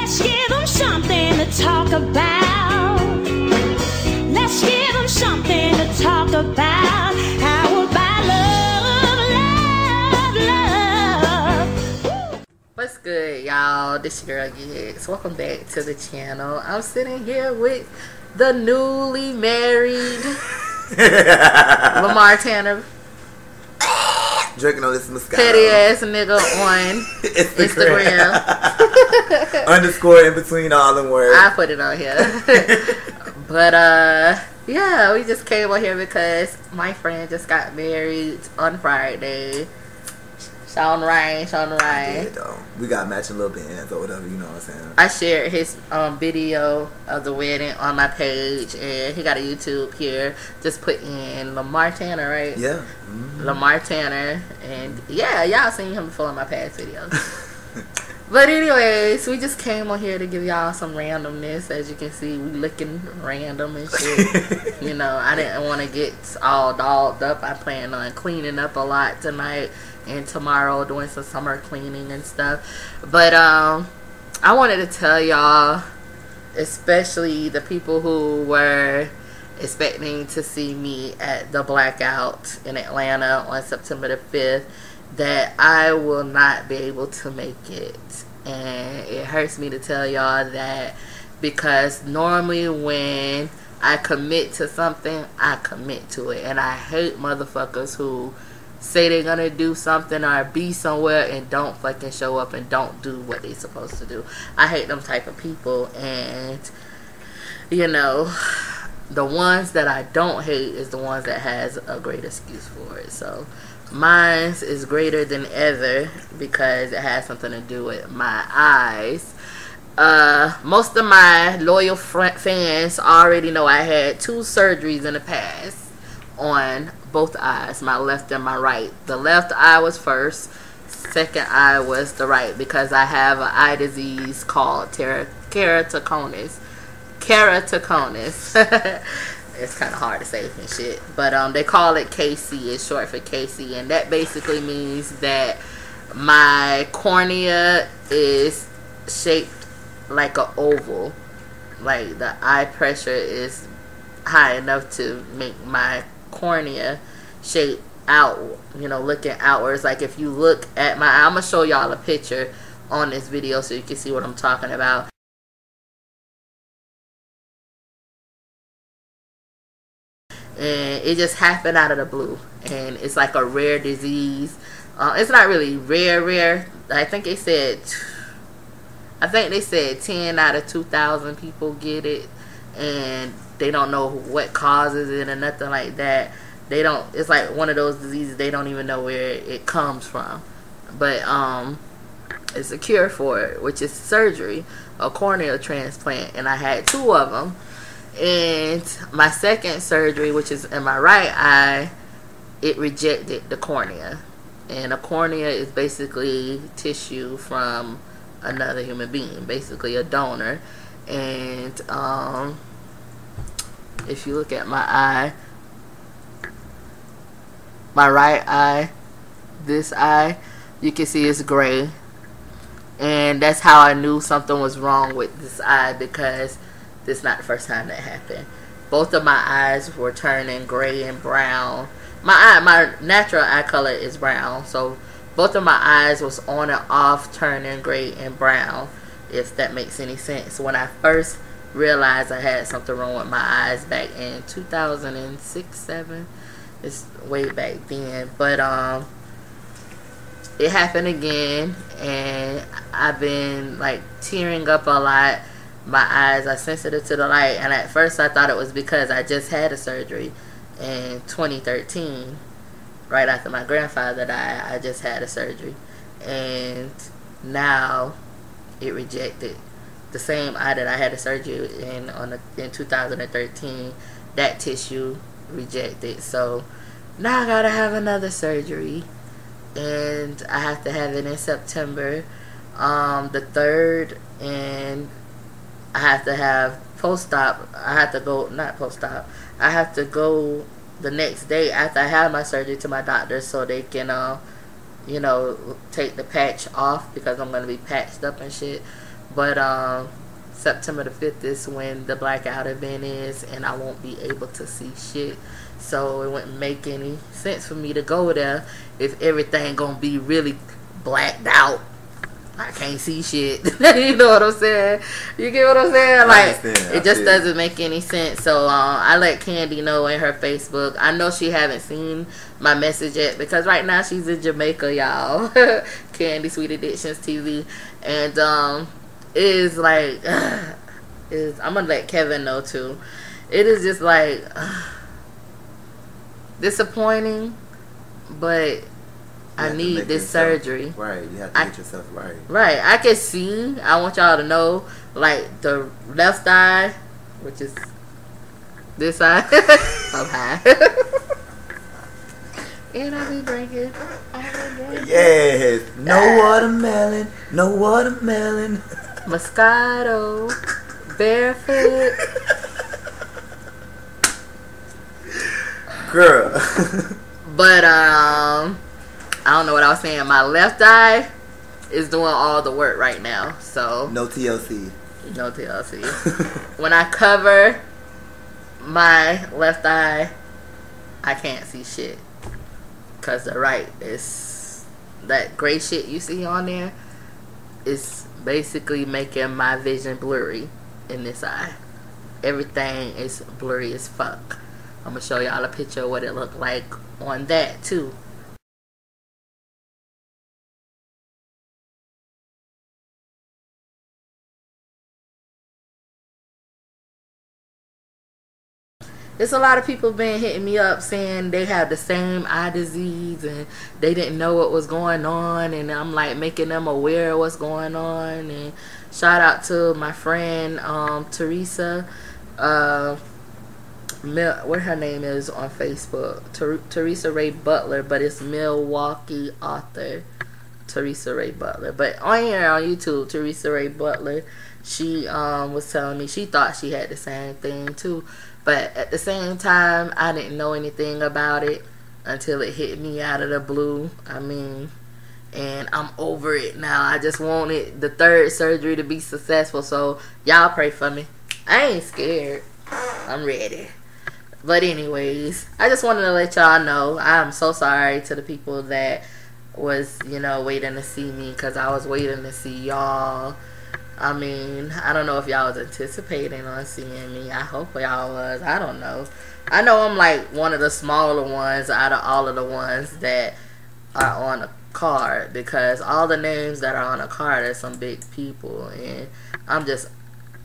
Let's give them something to talk about. Let's give them something to talk about. How about love, love, love? What's good, y'all? This your girl Giggs. Welcome back to the channel. I'm sitting here with the newly married Lamar Tanner, drinking on this Moscato. petty ass nigga on Instagram. Underscore in between all them words. I put it on here. But yeah, we just came on here because my friend just got married on Friday. Shawn Ryan. I did, though. We got matching little bands or whatever, you know what I'm saying. I shared his video of the wedding on my page, and he got a YouTube here. Just put in Lamar Tanner, right? Yeah. Lamar Tanner, and yeah, y'all seen him before in my past videos. But anyways, we just came on here to give y'all some randomness. As you can see, we looking random and shit. You know, I didn't want to get all dolled up. I plan on cleaning up a lot tonight and tomorrow, doing some summer cleaning and stuff. But I wanted to tell y'all, especially the people who were expecting to see me at the Blackout in Atlanta on September the 5th, that I will not be able to make it. And it hurts me to tell y'all that, because normally when I commit to something, I commit to it. And I hate motherfuckers who say they're gonna do something or be somewhere and don't fucking show up and don't do what they're supposed to do. I hate them type of people. And you know, the ones that I don't hate is the ones that has a great excuse for it. So mine is greater than ever because it has something to do with my eyes. Most of my loyal fans already know I had 2 surgeries in the past on both eyes, my left and my right. The left eye was first, second eye was the right, because I have an eye disease called keratoconus. It's kind of hard to say and shit, but they call it KC. It's short for KC, and that basically means that my cornea is shaped like an oval. Like the eye pressure is high enough to make my cornea shape out, you know, looking outwards. Like if you look at my eye, I'm gonna show y'all a picture on this video so you can see what I'm talking about. And it just happened out of the blue, and it's like a rare disease. It's not really rare. I think they said 10 out of 2,000 people get it, and they don't know what causes it or nothing like that. They don't. It's like one of those diseases they don't even know where it comes from. But it's a cure for it, which is surgery, a corneal transplant, and I had 2 of them. And my second surgery, which is in my right eye, it rejected the cornea. And a cornea is basically tissue from another human being, basically a donor. And if you look at my eye, my right eye, this eye, you can see it's gray. And that's how I knew something was wrong with this eye, because this is not the first time that happened. Both of my eyes were turning gray and brown. My natural eye color is brown, so both of my eyes was on and off turning gray and brown, if that makes any sense. When I first realized I had something wrong with my eyes back in 2006-07, it's way back then. But it happened again, and I've been like tearing up a lot. My eyes are sensitive to the light, and at first I thought it was because I just had a surgery in 2013, right after my grandfather died. I just had a surgery, and now it rejected the same eye that I had a surgery in 2013. That tissue rejected, so now I gotta have another surgery, and I have to have it in September the 3rd, and I have to have post-op. I have to go, not post-op, I have to go the next day after I have my surgery to my doctor so they can, you know, take the patch off, because I'm going to be patched up and shit. But September the 5th is when the Blackout event is, and I won't be able to see shit. So it wouldn't make any sense for me to go there if everything gonna be really blacked out. I can't see shit. You know what I'm saying? You get what I'm saying? Like, it just doesn't make any sense. So I let Candy know in her Facebook. I know she haven't seen my message yet because right now she's in Jamaica, y'all. Candy Sweet Addictions TV. And it is like, I'm gonna let Kevin know too. It is just like disappointing, but I need this surgery. Right, you have to get yourself right. Right, I can see. I want y'all to know, like, the left eye, which is this side, up high. And I be drinking. Yes, no watermelon, no watermelon. Moscato, barefoot. Girl. But I don't know what I was saying. My left eye is doing all the work right now. So no TLC. No TLC. When I cover my left eye, I can't see shit. Cause the right is that gray shit you see on there is basically making my vision blurry in this eye. Everything is blurry as fuck. I'm gonna show y'all a picture of what it looked like on that too. There's a lot of people been hitting me up saying they have the same eye disease and they didn't know what was going on, and I'm like making them aware of what's going on. And shout out to my friend Teresa, what her name is on Facebook, Teresa Ray Butler, but it's Milwaukee author Teresa Ray Butler. But on here on YouTube, Teresa Ray Butler, she was telling me she thought she had the same thing too. But at the same time, I didn't know anything about it until it hit me out of the blue. I mean, and I'm over it now. I just wanted the third surgery to be successful. So y'all pray for me. I ain't scared. I'm ready. But anyways, I just wanted to let y'all know I'm so sorry to the people that was, you know, waiting to see me, because I was waiting to see y'all. I mean, I don't know if y'all was anticipating on seeing me. I hope y'all was. I don't know. I know I'm like one of the smaller ones out of all of the ones that are on a card, because all the names that are on a card are some big people, and I'm just,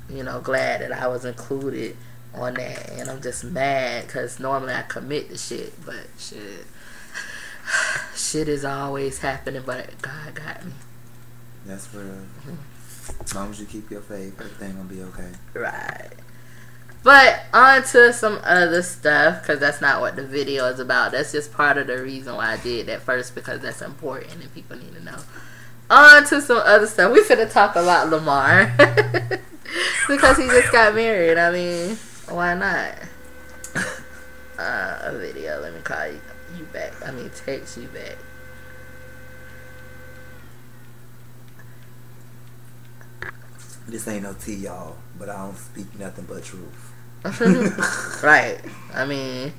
you know, glad that I was included on that. And I'm just mad because normally I commit to shit, but shit is always happening, but God got me. That's real. As long as you keep your faith, everything gonna be okay. Right. But on to some other stuff, because that's not what the video is about. That's just part of the reason why I did that first, because that's important and people need to know. On to some other stuff. We finna talk about Lamar. Because he just got married. I mean, why not? A video. Let me call you back. I mean, text you back. This ain't no tea, y'all, but I don't speak nothing but truth. Right. I mean,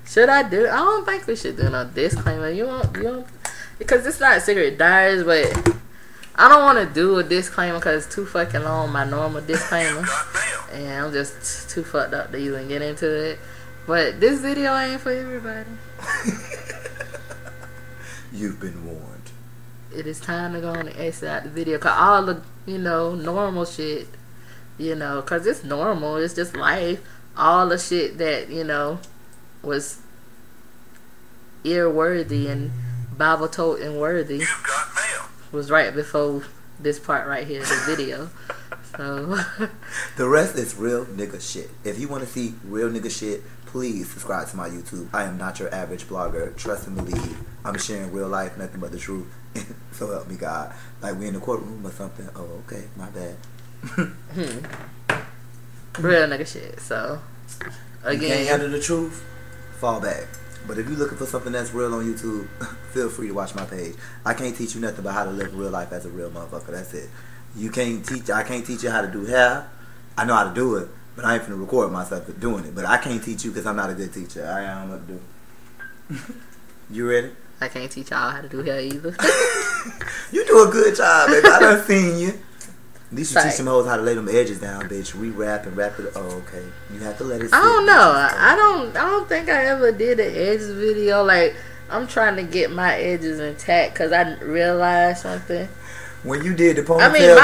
should I do? I don't think we should do no disclaimer. You don't, because it's not Secret Diaries, but I don't want to do a disclaimer because it's too fucking long. My normal disclaimer, and I'm just too fucked up to even get into it. But this video ain't for everybody. You've been warned. It is time to go on and exit out the video, because all the, you know, normal shit, you know, because it's normal, it's just life. All the shit that, you know, was earworthy and Bible toting worthy was right before this part right here, the video. So the rest is real nigga shit. If you want to see real nigga shit, please subscribe to my YouTube. I am not your average blogger. Trust and believe. I'm sharing real life, nothing but the truth. So help me God. Like we in the courtroom or something. Oh, okay, my bad. Real nigga shit. So again, you can't handle the truth, fall back. But if you're looking for something that's real on YouTube, feel free to watch my page. I can't teach you nothing about how to live real life as a real motherfucker. That's it. You can't teach. I can't teach you how to do hair. I know how to do it, but I ain't finna record myself doing it. But I can't teach you because I'm not a good teacher. I don't know what to do. You ready? I can't teach y'all how to do hair either. You do a good job, baby. I done seen you. At least you teach them hoes how to lay them edges down, bitch. Re-wrap and wrap it. Oh, okay. You have to let it sit. I don't know. I don't think I ever did an edges video. Like, I'm trying to get my edges intact because I realized something. When you did the ponytail video,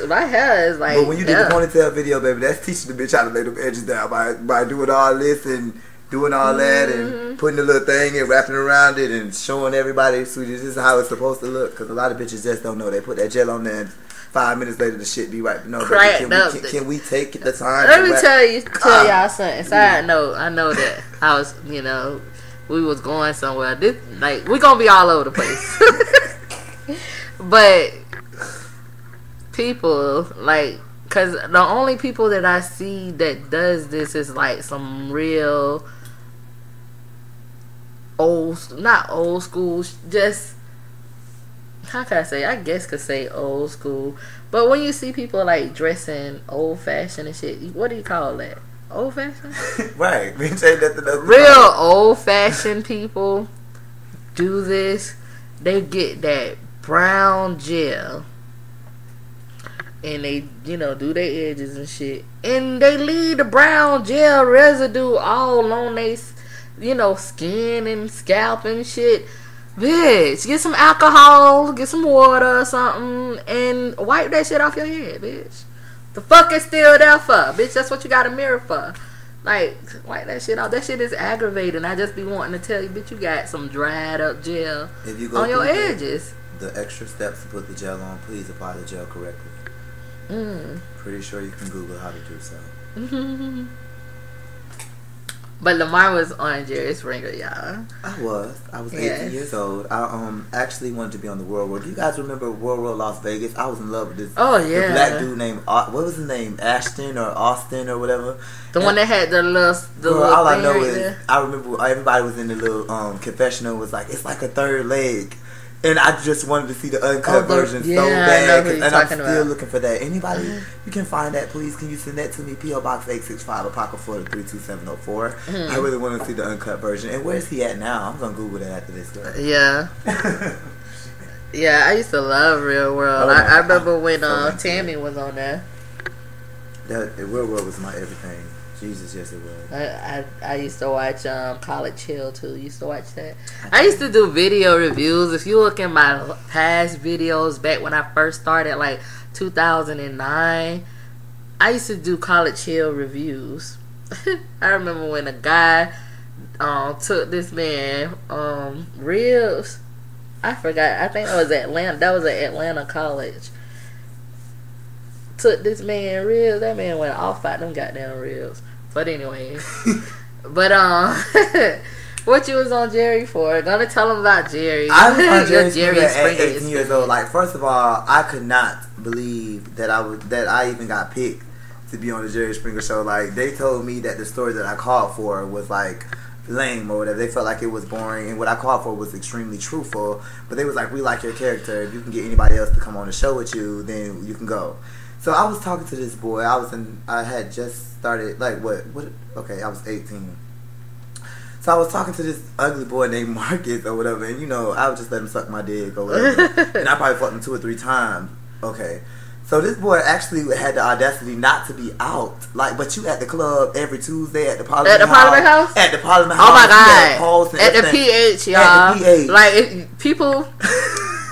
my hair is like. But when you did the ponytail video, baby, that's teaching the bitch how to lay them edges down by doing all this and doing all that and putting the little thing and wrapping around it and showing everybody, sweetie, this is how it's supposed to look. Because a lot of bitches just don't know. They put that gel on there and 5 minutes later the shit be right. No, baby, can we take the time? Let me tell y'all something. Side note, I know that I was, we was going somewhere. This, like, we gonna be all over the place. But people, like, because the only people that I see that does this is like some real not old school, just, how can I say, I guess could say old school. But when you see people like dressing old fashioned and shit, what do you call that? Old fashioned? Right. We say that real old fashioned people do this. They get that brown gel and they, do their edges and shit, and they leave the brown gel residue all on their, skin and scalp and shit. Bitch, get some alcohol, get some water or something, and wipe that shit off your head, bitch. The fuck is still there for, bitch? That's what you got a mirror for. Like, wipe that shit off. That shit is aggravating. I just be wanting to tell you, bitch, you got some dried up gel on your edges. The extra steps to put the gel on, please apply the gel correctly. Pretty sure you can Google how to do so. But Lamar was on Jerry Springer, y'all. I was 18 years old. I actually wanted to be on the World World. Do you guys remember World World Las Vegas? I was in love with this. Oh yeah, the black dude named what was his name? Ashton or Austin or whatever. The one that had the little. Girl, all I know is I remember everybody was in the little confessional. Was like, it's like a third leg. And I just wanted to see the uncut version so bad. And I'm still looking for that. Anybody, you can find that, please. Can you send that to me? P.O. Box 865, Apocrypha 32704. I really want to see the uncut version. And where's he at now? I'm going to Google that after this. Girl. Yeah. Yeah, I used to love Real World. I remember when Tammy was on there. Real World was my everything. Jesus, yes it was. I used to watch College Hill too. Used to watch that. I used to do video reviews. If you look in my past videos back when I first started, like 2009, I used to do College Hill reviews. I remember when a guy took this man ribs. I forgot. I think it was Atlanta. That was at Atlanta College. Took this man ribs. That man went off out them goddamn ribs. But anyway, what you was on Jerry for? Gonna tell him about Jerry. I was on Jerry at 18 years old. Like, first of all, I could not believe that I even got picked to be on the Jerry Springer show. Like, they told me that the story that I called for was like lame or whatever. They felt like it was boring, and what I called for was extremely truthful. But they was like, we like your character. If you can get anybody else to come on the show with you, then you can go. So I was talking to this boy. I had just started, like, okay, I was 18. So I was talking to this ugly boy named Marcus or whatever, and I would just let him suck my dick or whatever. And I probably fucked him 2 or 3 times. Okay. So this boy actually had the audacity not to be out. Like, but you at the club every Tuesday at the Parliament House. At the Parliament House? At the Parliament House. Oh my God. At the PH, y'all. At the PH. Like, if people...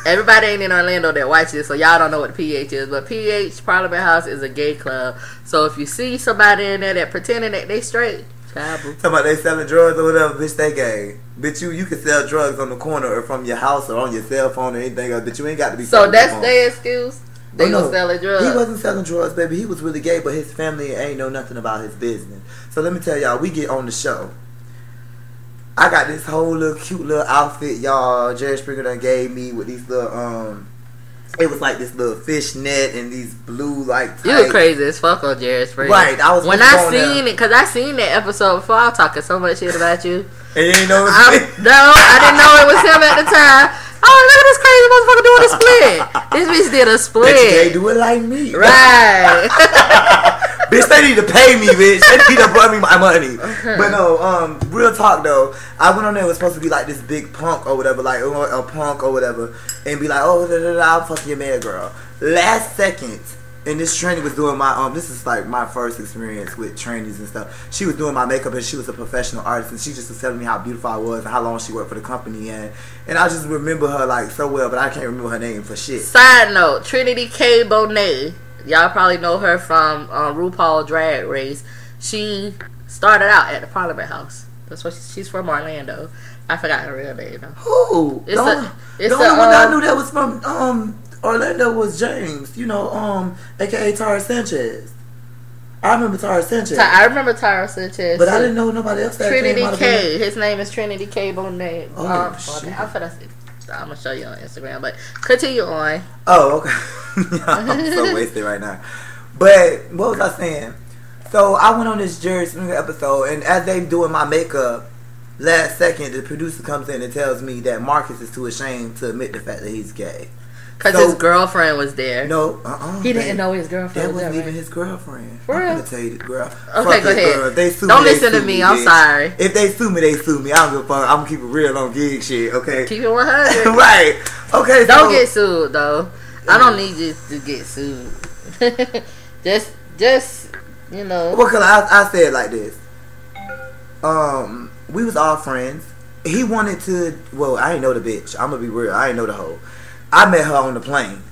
Everybody ain't in Orlando that watches this, so y'all don't know what PH is. But PH, Parliament House, is a gay club. So if you see somebody in there that pretending that they straight, talking about they selling drugs or whatever, bitch, they gay. Bitch, you can sell drugs on the corner or from your house or on your cell phone or anything else, but you ain't got to be. So that's their excuse? They gonna selling drugs? He wasn't selling drugs, baby. He was really gay, but his family ain't know nothing about his business. So let me tell y'all, we get on the show. I got this whole little cute little outfit, y'all. Jerry Springer done gave me with these little it was like this little fishnet and these blue like tights. You were crazy as fuck on Jerry Springer. Right, I was. When I seen it, cause I seen that episode before. I was talking so much shit about you. And you ain't know. No, I didn't know it was him at the time. Oh, look at this crazy motherfucker doing a split. This bitch did a split. Bitch, they do it like me. Right. Bitch, they need to pay me, bitch. They need to run me my money. But no, real talk though. I went on there, it was supposed to be like this big punk or whatever, like a punk or whatever, and be like, oh, I'll fuck your man, girl. Last second, and this trainee was doing my this is like my first experience with trainees and stuff. She was doing my makeup and she was a professional artist, and she just was telling me how beautiful I was and how long she worked for the company, and I just remember her like so well, but I can't remember her name for shit. Side note: Trinity K. Bonet. Y'all probably know her from RuPaul Drag Race. She started out at the Parliament House. That's what she's from, Orlando. I forgot her real name though. Who? The only one I knew that was from Orlando was James. You know, aka Tara Sanchez. I remember Tara Sanchez. I remember Tara Sanchez. But I didn't know nobody else. Trinity K. His name is Trinity K. Bonet. Shit. I'm gonna show you on Instagram, but continue on. Oh, okay. I'm so wasted right now. But what was I saying? So I went on this Jerry Springer episode, and as they doing my makeup, last second the producer comes in and tells me that Marcus is too ashamed to admit the fact that he's gay. Because his girlfriend was there. No, he didn't know his girlfriend was there. That wasn't even his girlfriend. For real? I'm gonna tell you, girl. Okay, go ahead. Girl. They sue don't me, listen to me. I'm sorry. If they sue me, they sue me. I don't give a fuck. I'm gonna keep it real on gig shit. Okay. Keep it 100. Right. Okay. Don't get sued though. I don't need you to get sued. just you know. Well, cause I said it like this. We was all friends. He wanted to. Well, I ain't know the bitch. I'm gonna be real. I ain't know the hoe. I met her on the plane.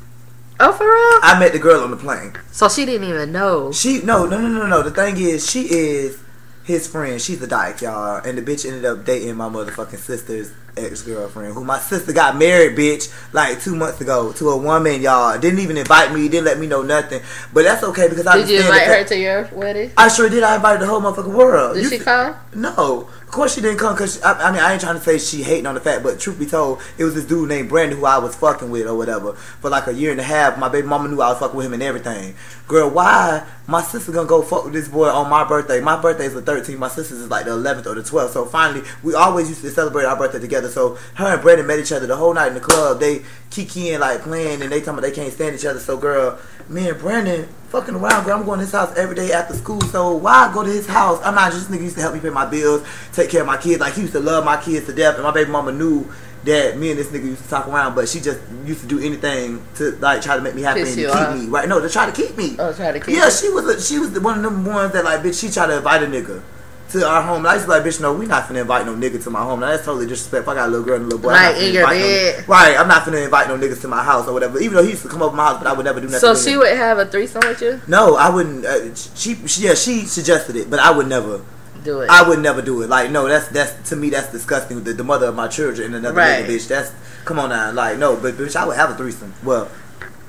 Oh, for real? I met the girl on the plane. So she didn't even know. No. The thing is, she is his friend. She's a dyke, y'all. And the bitch ended up dating my motherfucking sister's ex-girlfriend, who my sister got married, bitch, like 2 months ago to a woman, y'all. Didn't even invite me. Didn't let me know nothing. But that's okay because I Did you invite her to your wedding? I sure did. I invited the whole motherfucking world. Did she come? No. Of course she didn't come because, I ain't trying to say she hating on the fact, but truth be told, it was this dude named Brandon who I was fucking with or whatever for like a year and a half. My baby mama knew I was fucking with him and everything. Girl, why my sister gonna go fuck with this boy on my birthday? My birthday is the 13th. My sister's is like the 11th or the 12th. So finally, we always used to celebrate our birthday together. So her and Brandon met each other the whole night in the club. They kikiing, like playing, and they talking about they can't stand each other. So girl, me and Brandon fucking around, girl. I'm going to his house every day after school. So why go to his house? I'm not just nigga used to help me pay my bills, take care of my kids. Like he used to love my kids to death, and my baby mama knew that me and this nigga used to talk around, but she just used to do anything to like try to make me happy and keep me. Right? No, to try to keep me. Oh, try to keep. Yeah, she was one of them ones that like, bitch, she tried to invite a nigga to our home. And I used to be like, bitch, no, we not finna invite no nigga to my home. Now that's totally disrespectful. I got a little girl and a little boy. Like in your bed. Right, I'm not finna invite no niggas to my house or whatever. Even though he used to come over my house, but I would never do nothing. So she would have a threesome with you? No, I wouldn't. She suggested it, but I would never do it. I would never do it. Like, no, that's to me that's disgusting. The mother of my children and another nigga, bitch. That's come on now. Like, no, but bitch, I would have a threesome. Well,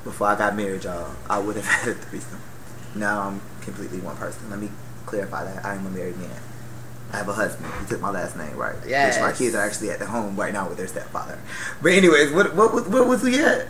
before I got married, y'all, I would have had a threesome. Now I'm completely one person. Let me clarify that I am a married man. I have a husband. He took my last name, right? Yes. Which my kids are actually at the home right now with their stepfather. But anyways, what was we at?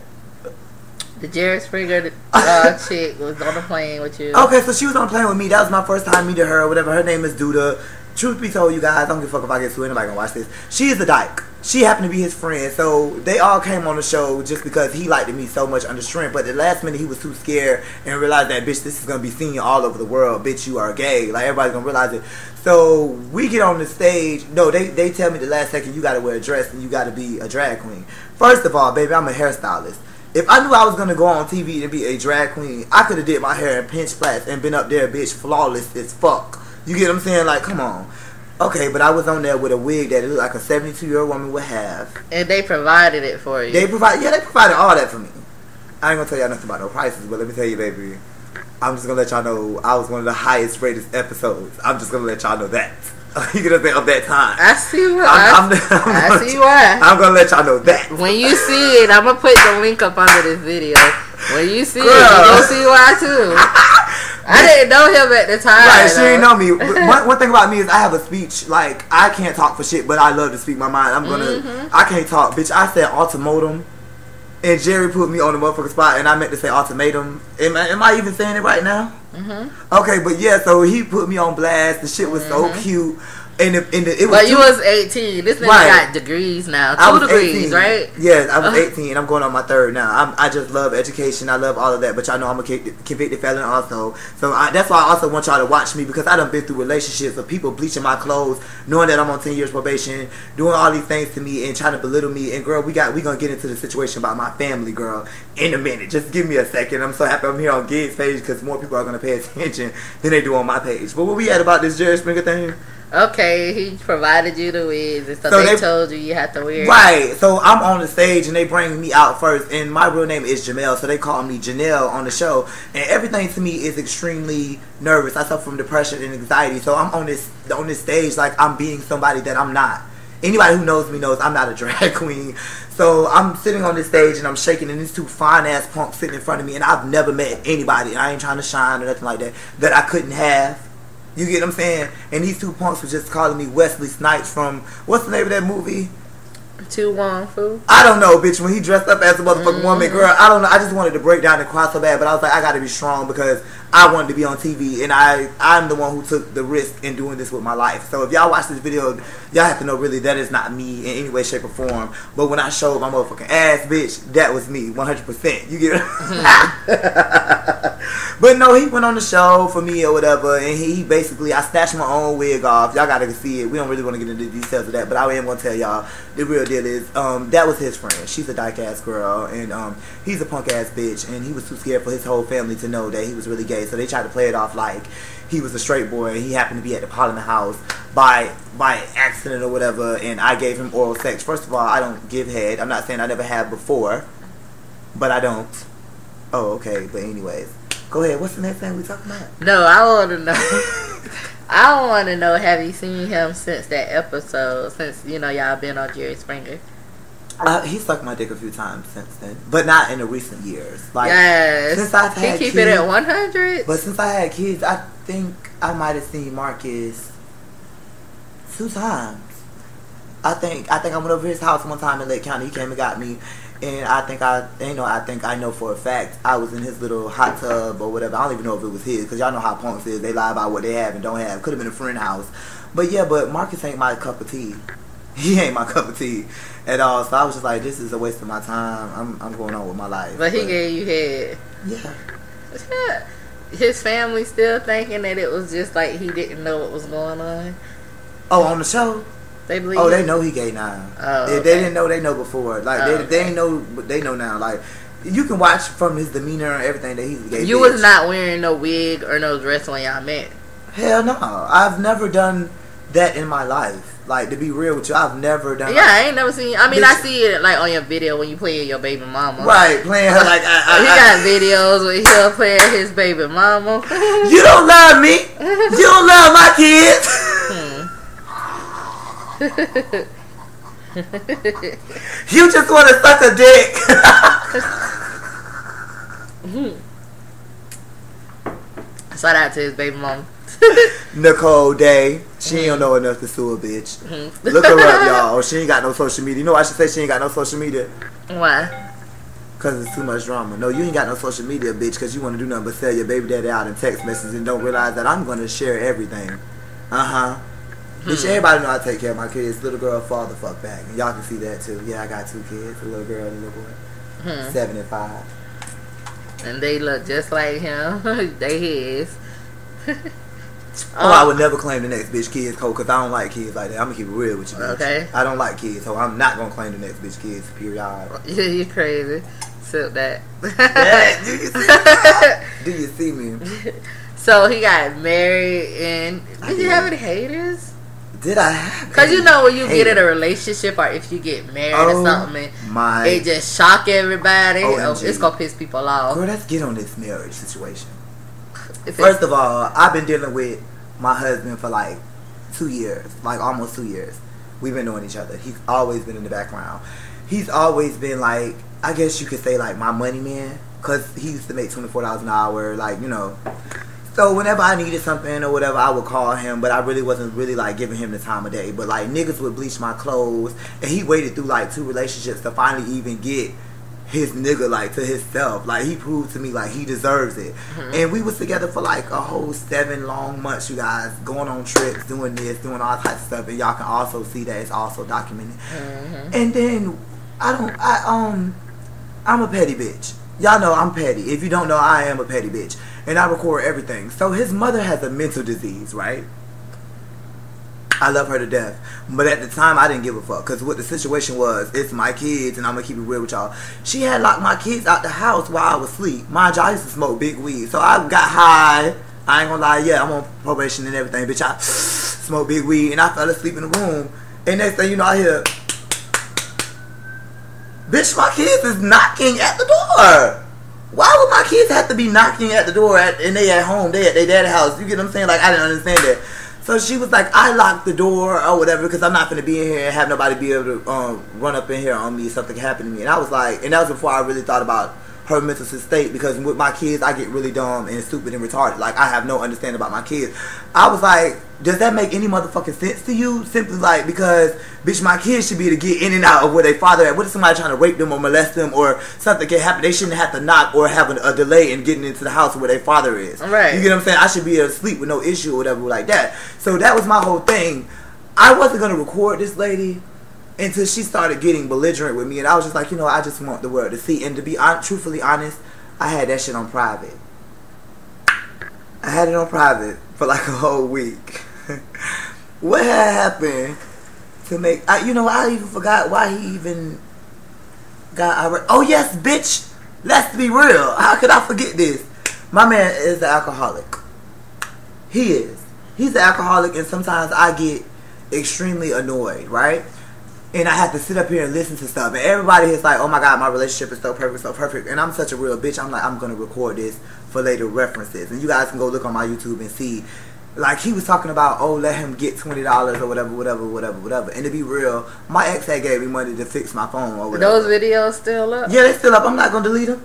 The Jerry Springer chick was on the plane with you. Okay, so she was on the plane with me. That was my first time meeting her or whatever. Her name is Duda. Truth be told, you guys, I don't give a fuck if I get sued. Anybody gonna watch this. She is a dyke. She happened to be his friend. So they all came on the show just because he liked me so much under Shrimp. But the last minute he was too scared and realized that, bitch, this is gonna be seen all over the world. Bitch, you are gay. Like, everybody's gonna realize it. So we get on the stage. No, they tell me the last second you gotta wear a dress and you gotta be a drag queen. First of all, baby, I'm a hairstylist. If I knew I was gonna go on TV and be a drag queen, I could have did my hair in pinch flats and been up there, bitch, flawless as fuck. You get what I'm saying? Like, come on. Okay, but I was on there with a wig that it looked like a 72-year-old woman would have. And they provided it for you. They provided all that for me. I ain't gonna tell y'all nothing about no prices, but let me tell you, baby, I'm just gonna let y'all know I was one of the highest rated episodes. I'm just gonna let y'all know that. You get of that time. I see why. I see why. I'm gonna let y'all know that. When you see it, I'm gonna put the link up under this video. When you see it, you'll see why too. I didn't know him at the time. Right, she didn't know me. One thing about me is I have a speech. Like, I can't talk for shit, but I love to speak my mind. I can't talk, bitch. I said ultimatum, and Jerry put me on the motherfucking spot, and I meant to say ultimatum. Am I even saying it right now? Okay, but yeah, so he put me on blast. The shit was so cute. it was. But you was 18. This nigga got degrees now. 2 degrees, 18, right? Yes, I was 18. I'm going on my 3rd now. I just love education. I love all of that. But y'all know I'm a convicted felon also. So that's why I also want y'all to watch me, because I done been through relationships of people bleaching my clothes, knowing that I'm on 10 years probation, doing all these things to me and trying to belittle me. And girl, we gonna get into the situation about my family, girl, in a minute. Just give me a second. I'm so happy I'm here on Giggs' page, because more people are gonna pay attention than they do on my page. But what we had about this Jerry Springer thing? Okay, he provided you the wigs and stuff. So they told you had to wear it. Right. So I'm on the stage and they bring me out first, and my real name is Jamel, so they call me Janelle on the show. And everything to me is extremely nervous. I suffer from depression and anxiety, so I'm on this stage like I'm being somebody that I'm not. Anybody who knows me knows I'm not a drag queen. So I'm sitting on this stage and I'm shaking, and these 2 fine ass punks sitting in front of me, and I've never met anybody, and I ain't trying to shine or nothing like that I couldn't have. You get what I'm saying? And these 2 punks were just calling me Wesley Snipes from, what's the name of that movie? Tu Wong Fu? I don't know, bitch. When he dressed up as a motherfucking woman, girl, I don't know. I just wanted to break down and cry so bad, but I was like, I gotta be strong, because I wanted to be on TV, and I'm the one who took the risk in doing this with my life. So if y'all watch this video, y'all have to know really that is not me in any way, shape, or form. But when I showed my motherfucking ass, bitch, that was me, 100%. You get it? But no, he went on the show for me or whatever, and he basically, I snatched my own wig off. Y'all gotta see it. We don't really want to get into the details of that, but I am gonna tell y'all the real deal is, that was his friend. She's a dyke ass girl, and he's a punk ass bitch, and he was too scared for his whole family to know that he was really gay. So they tried to play it off like he was a straight boy. He happened to be at the Parliament House by accident or whatever, and I gave him oral sex. First of all, I don't give head. I'm not saying I never have before, but I don't. Oh, okay. But anyways, go ahead. What's the next thing we talking about? No, I want to know. I want to know, have you seen him since that episode? Since, you know, y'all been on Jerry Springer? He sucked my dick a few times since then, but not in the recent years. Like, yes, since I've had he keep kids, it at 100. But since I had kids, I think I might have seen Marcus 2 times. I think I went over his house one time in Lake County. He came and got me, and I think I know for a fact I was in his little hot tub or whatever. I don't even know if it was his, because y'all know how punks is. They lie about what they have and don't have. Could have been a friend house, but yeah. But Marcus ain't my cup of tea. He ain't my cup of tea at all. So I was just like, this is a waste of my time. I'm going on with my life. But he gave you head. Yeah. His family still thinking that it was just like he didn't know what was going on. Oh, on the show? They believe. Oh, they know he gay now. Oh, okay. They didn't know. They know before. Like they ain't know, but they know now. Like, you can watch from his demeanor and everything that he's a gay. You bitch. was not wearing no wig or no dress when y'all met. Hell no. I've never done that in my life. Like, to be real with you, I've never done. Yeah, I ain't never seen. I mean, I see it like on your video when you play your baby mama. Right, playing her like. He got videos where he'll play his baby mama. You don't love me. You don't love my kids. You just want to suck a dick. Shout out to his baby mama. Nicole Day. She don't know enough to sue a bitch. Look her up, y'all. She ain't got no social media. You know why she say she ain't got no social media? Why? Because it's too much drama. No, you ain't got no social media, bitch, because you want to do nothing but sell your baby daddy out in text messages and don't realize that I'm going to share everything. Bitch, everybody know I take care of my kids. Little girl, father, fuck back. And y'all can see that too. Yeah, I got 2 kids. A little girl and a little boy. 7 and 5. And they look just like him. They his. I would never claim the next bitch kids, because I don't like kids like that. I'm going to keep it real with you, bitch. Okay. I don't like kids, so I'm not going to claim the next bitch kids, period. Yeah, you crazy. Sip that. Yeah, do you see that? Do you see me? So he got married, and did you have any haters? Did I have? Because you know when you get in a relationship or if you get married or something, it just shock everybody. It's going to piss people off. Girl, let's get on this marriage situation. First of all, I've been dealing with my husband for like 2 years, like almost 2 years. We've been knowing each other. He's always been in the background. He's always been like, I guess you could say like my money man, because he used to make $24 an hour, like, you know. So whenever I needed something or whatever, I would call him, but I really wasn't really like giving him the time of day. But like niggas would bleach my clothes, and he waited through like 2 relationships to finally even get his nigga, like, to himself. Like, he proved to me, like, he deserves it. And we was together for, like, a whole 7 long months, you guys, going on trips, doing this, doing all types of stuff. And y'all can also see that it's also documented. And then, I'm a petty bitch. Y'all know I'm petty. If you don't know, I am a petty bitch. And I record everything. So his mother has a mental disease, right? I love her to death. But at the time, I didn't give a fuck. Because what the situation was, it's my kids, and I'm going to keep it real with y'all. She had locked my kids out the house while I was asleep. Mind you, I used to smoke big weed. So I got high. I ain't going to lie. Yeah, I'm on probation and everything. Bitch, I smoke big weed. And I fell asleep in the room. And next thing you know, I hear, bitch, my kids is knocking at the door. Why would my kids have to be knocking at the door and they at home, they at their dad's house? You get what I'm saying? Like, I didn't understand that. So she was like, I locked the door or whatever because I'm not going to be in here and have nobody be able to run up in here on me if something happened to me. And I was like, and that was before I really thought about her mental state, because with my kids, I get really dumb and stupid and retarded. Like, I have no understanding about my kids. I was like, does that make any motherfucking sense to you? Simply like, because, bitch, my kids should be able to get in and out of where they father at. What if somebody trying to rape them or molest them or something can happen? They shouldn't have to knock or have a delay in getting into the house where their father is. Right. You get what I'm saying? I should be able to sleep with no issue or whatever like that. So that was my whole thing. I wasn't going to record this lady until she started getting belligerent with me. And I was just like, you know, I just want the world to see. And to be truthfully honest, I had that shit on private. I had it on private for like a whole week. What had happened to make... I even forgot why he even got irate. Oh, yes, bitch. Let's be real. How could I forget this? My man is an alcoholic. He is. He's an alcoholic, and sometimes I get extremely annoyed, right? And I have to sit up here and listen to stuff. And everybody is like, oh my God, my relationship is so perfect, so perfect. And I'm such a real bitch. I'm like, I'm going to record this for later references. And you guys can go look on my YouTube and see. Like, he was talking about, oh, let him get $20 or whatever. And to be real, my ex had gave me money to fix my phone or whatever. Those videos still up? Yeah, they still up. I'm not going to delete them.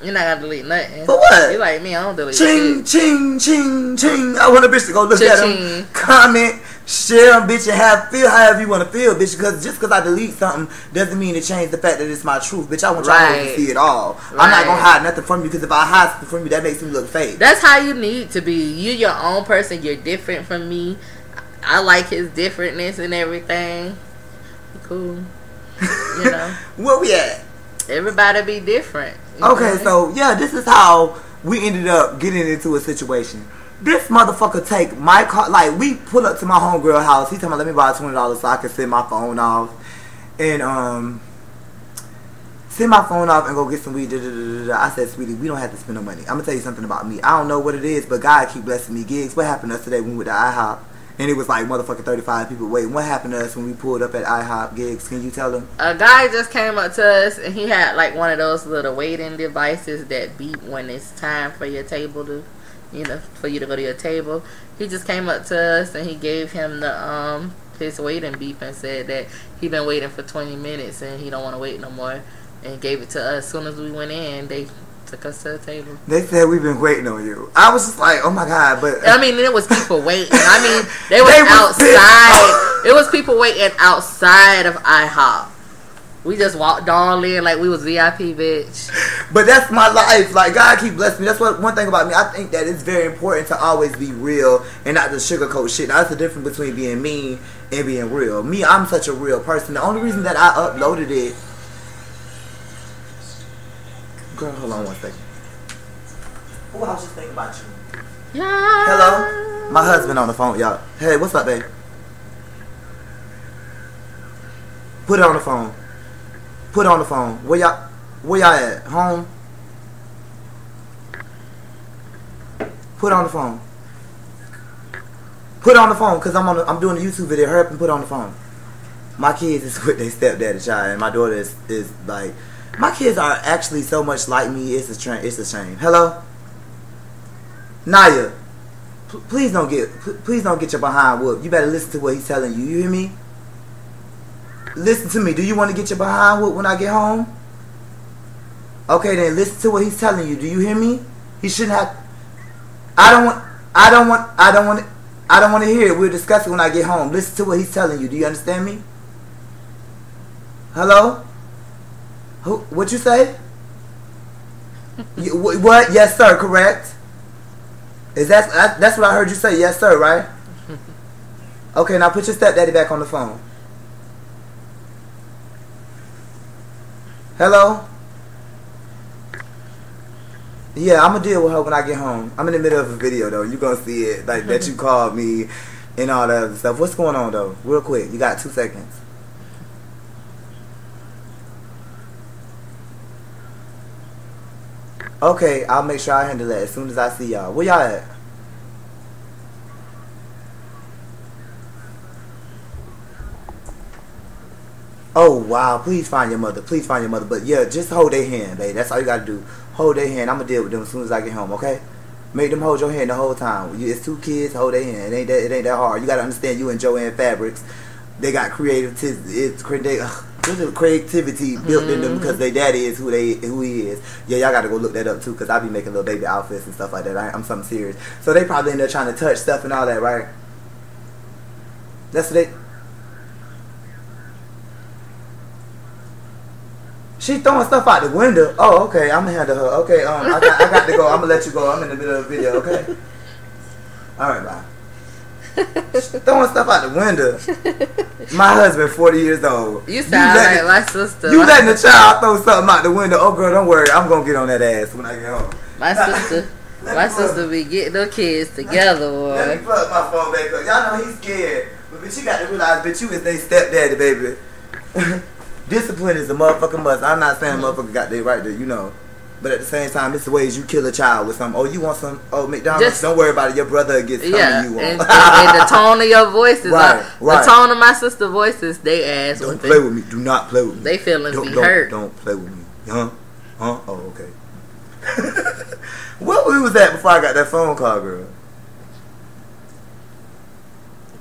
You're not going to delete nothing. For what? You like me, I don't delete Ching, shit. ching, ching, ching. I want a bitch to go look at Cha-Ching. them, comment, share them, bitch, and feel however you want to feel, bitch. Because just because I delete something doesn't mean to change the fact that it's my truth, bitch. I want y'all to see it all. Right. I'm not going to hide nothing from you, because if I hide something from you, that makes me look fake. That's how you need to be. You're your own person. You're different from me. I like his differentness and everything. Cool. You know? Where we at? Everybody be different. Okay, so yeah, this is how we ended up getting into a situation. This motherfucker take my car, like, we pull up to my homegirl house. He told me, let me borrow $20 so I can send my phone off. And send my phone off and go get some weed. I said, sweetie, we don't have to spend no money. I'm gonna tell you something about me. I don't know what it is, but God keep blessing me. Gigs, what happened to us today when we went to IHOP? And it was like motherfucking 35 people waiting. What happened to us when we pulled up at IHOP? Gigs, can you tell them? A guy just came up to us and he had like one of those little waiting devices that beep when it's time for your table to, you know, for you to go to your table. He just came up to us and he gave him the his waiting beep and said that he been waiting for 20 minutes and he don't want to wait no more, and gave it to us. As soon as we went in, they took us to the table. They said we've been waiting on you. I was just like, oh my God, but I mean, there was people waiting. I mean, they was outside. It was people waiting outside of IHOP. We just walked all in like we was VIP, bitch. But that's my life. Like, God keep blessing me. That's what one thing about me. I think that it's very important to always be real and not to sugarcoat shit. Now, that's the difference between being mean and being real. Me, I'm such a real person. The only reason that I uploaded it. Girl, hold on one second. Oh, I was just thinking about you. Yeah. Hello? My husband on the phone, y'all. Hey, what's up, babe? Put it on the phone. Put it on the phone. Where y'all at? Home? Put it on the phone. Put it on the phone, because I'm doing a YouTube video. Hurry up and put it on the phone. My kids is with their stepdaddy child, and my daughter is like, my kids are actually so much like me. It's a shame. Hello, Naya. Please don't get your behind whooped. You better listen to what he's telling you. You hear me? Listen to me. Do you want to get your behind whooped when I get home? Okay, then listen to what he's telling you. Do you hear me? He shouldn't have. I don't want to hear it. We'll discuss it when I get home. Listen to what he's telling you. Do you understand me? Hello? What you say? What? Yes, sir. Correct. Is that's what I heard you say? Yes, sir. Right? Okay, now put your stepdaddy back on the phone. Hello? Yeah, I'm gonna deal with her when I get home. I'm in the middle of a video though. You gonna see it, like that you called me and all that other stuff. What's going on though? Real quick, you got 2 seconds. Okay, I'll make sure I handle that as soon as I see y'all. Where y'all at? Oh wow, please find your mother. Please find your mother. But yeah, just hold their hand, babe. That's all you gotta do. Hold their hand. I'm gonna deal with them as soon as I get home, okay? Make them hold your hand the whole time. It's 2 kids, hold their hand. It ain't that hard. You gotta understand you and Joanne Fabrics. They got creativity built in them because their daddy is who he is. Yeah, y'all gotta go look that up too, because I be making little baby outfits and stuff like that. I'm something serious. So they probably in there trying to touch stuff and all that, right? That's what they. She throwing stuff out the window. Oh, okay. I'm gonna handle her. Okay, I got to go. I'm gonna let you go. I'm in the middle of the video. Okay. All right, bye. She throwing stuff out the window. My husband, 40 years old. You sound like my sister. You letting a child throw something out the window? Oh, girl, don't worry. I'm gonna get on that ass when I get home. My sister be getting her kids together, boy. Let me plug my phone back up. Y'all know he's scared, but bitch, you got to realize, bitch, you is their stepdaddy, baby. Discipline is a motherfucking must. I'm not saying motherfucker got their right to, you know. But at the same time, it's the ways you kill a child with something. Oh, you want some? Oh, McDonald's? Don't worry about it. Your brother gets something you want. And the tone of your voices. Right. The tone of my sister's voices, they ass. Don't play with me. Do not play with me. They feelings be hurt. Don't play with me. Huh? Oh, okay. What we was at before I got that phone call, girl?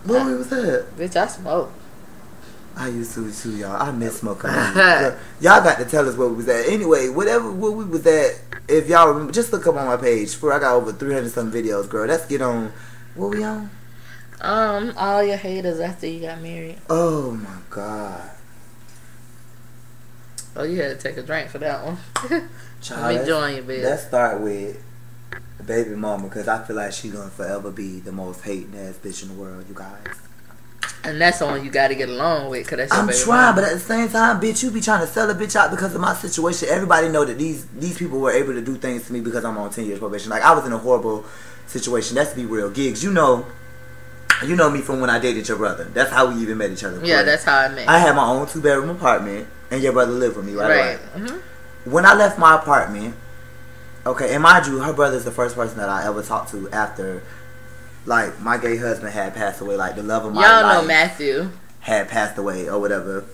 What we was at? Bitch, I smoke. I used to too, y'all. I miss smoking. Y'all got to tell us where we was at. Anyway, where we was at, if y'all remember, just look up on my page. I got over 300 some videos, girl. Let's get on. What we on? All your haters after you got married. Oh my god. Oh, you had to take a drink for that one. Child, let me join you, bitch. Let's start with baby mama, because I feel like she's gonna forever be the most hating ass bitch in the world, you guys. And that's the one you got to get along with, cause that's your I'm baby trying, mama. but at the same time, bitch, you be trying to sell a bitch out because of my situation. Everybody know that these people were able to do things to me because I'm on 10 years probation. Like, I was in a horrible situation. Let's be real. Giggs, you know me from when I dated your brother. That's how we even met each other. Yeah, that's how I met. I had my own 2-bedroom apartment, and your brother lived with me, right? Mm-hmm. When I left my apartment, okay, and mind you, her brother's the first person that I ever talked to after, like, my gay husband had passed away. Like, the love of my life. Y'all know Matthew Had passed away or whatever.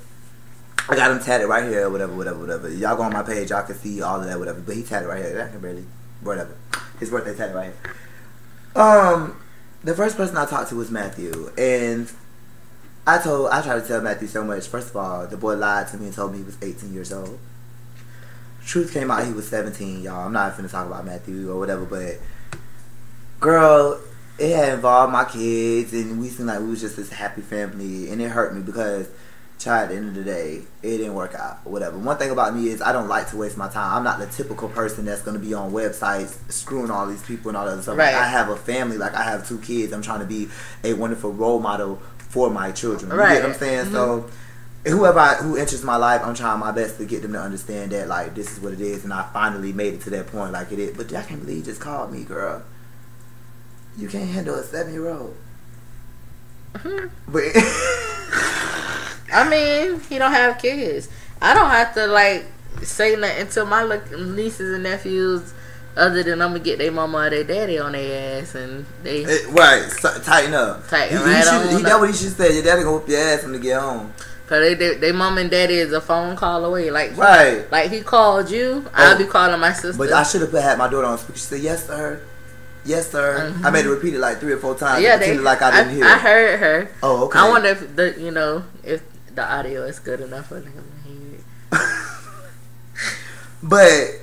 I got him tatted right here or whatever. Y'all go on my page, y'all can see all of that, whatever. But he tatted right here. I can barely, whatever. His birthday tatted right here. The first person I talked to was Matthew, and I tried to tell Matthew so much. First of all, the boy lied to me and told me he was 18 years old. Truth came out he was 17, y'all. I'm not finna talk about Matthew or whatever, but girl, it had involved my kids, and we seemed like we was just this happy family, and it hurt me because, child, at the end of the day, it didn't work out or whatever. One thing about me is I don't like to waste my time. I'm not the typical person that's going to be on websites screwing all these people and all that other stuff. Right. Like, I have a family. Like, I have 2 kids. I'm trying to be a wonderful role model for my children. You right. get what I'm saying? Mm-hmm. So who enters my life, I'm trying my best to get them to understand that, like, this is what it is, and I finally made it to that point like it is. But I can't believe you just called me, girl. You can't handle a 7-year-old. Mm-hmm. But I mean, he don't have kids. I don't have to, like, say nothing to my nieces and nephews other than I'm going to get their mama or their daddy on their ass, and they... right, tighten up. Tighten That's what he should say. Your daddy going to whoop your ass when they get home. Cause they mom and daddy is a phone call away. Like, right. Like, he called you, I'll be calling my sister. But I should have had my daughter on speaker. She said, yes, sir. Yes, sir. Mm-hmm. I made her repeat it like 3 or 4 times. Yeah, like I didn't hear. I heard her. Oh, okay. I wonder if if the audio is good enough for them to hear it. But,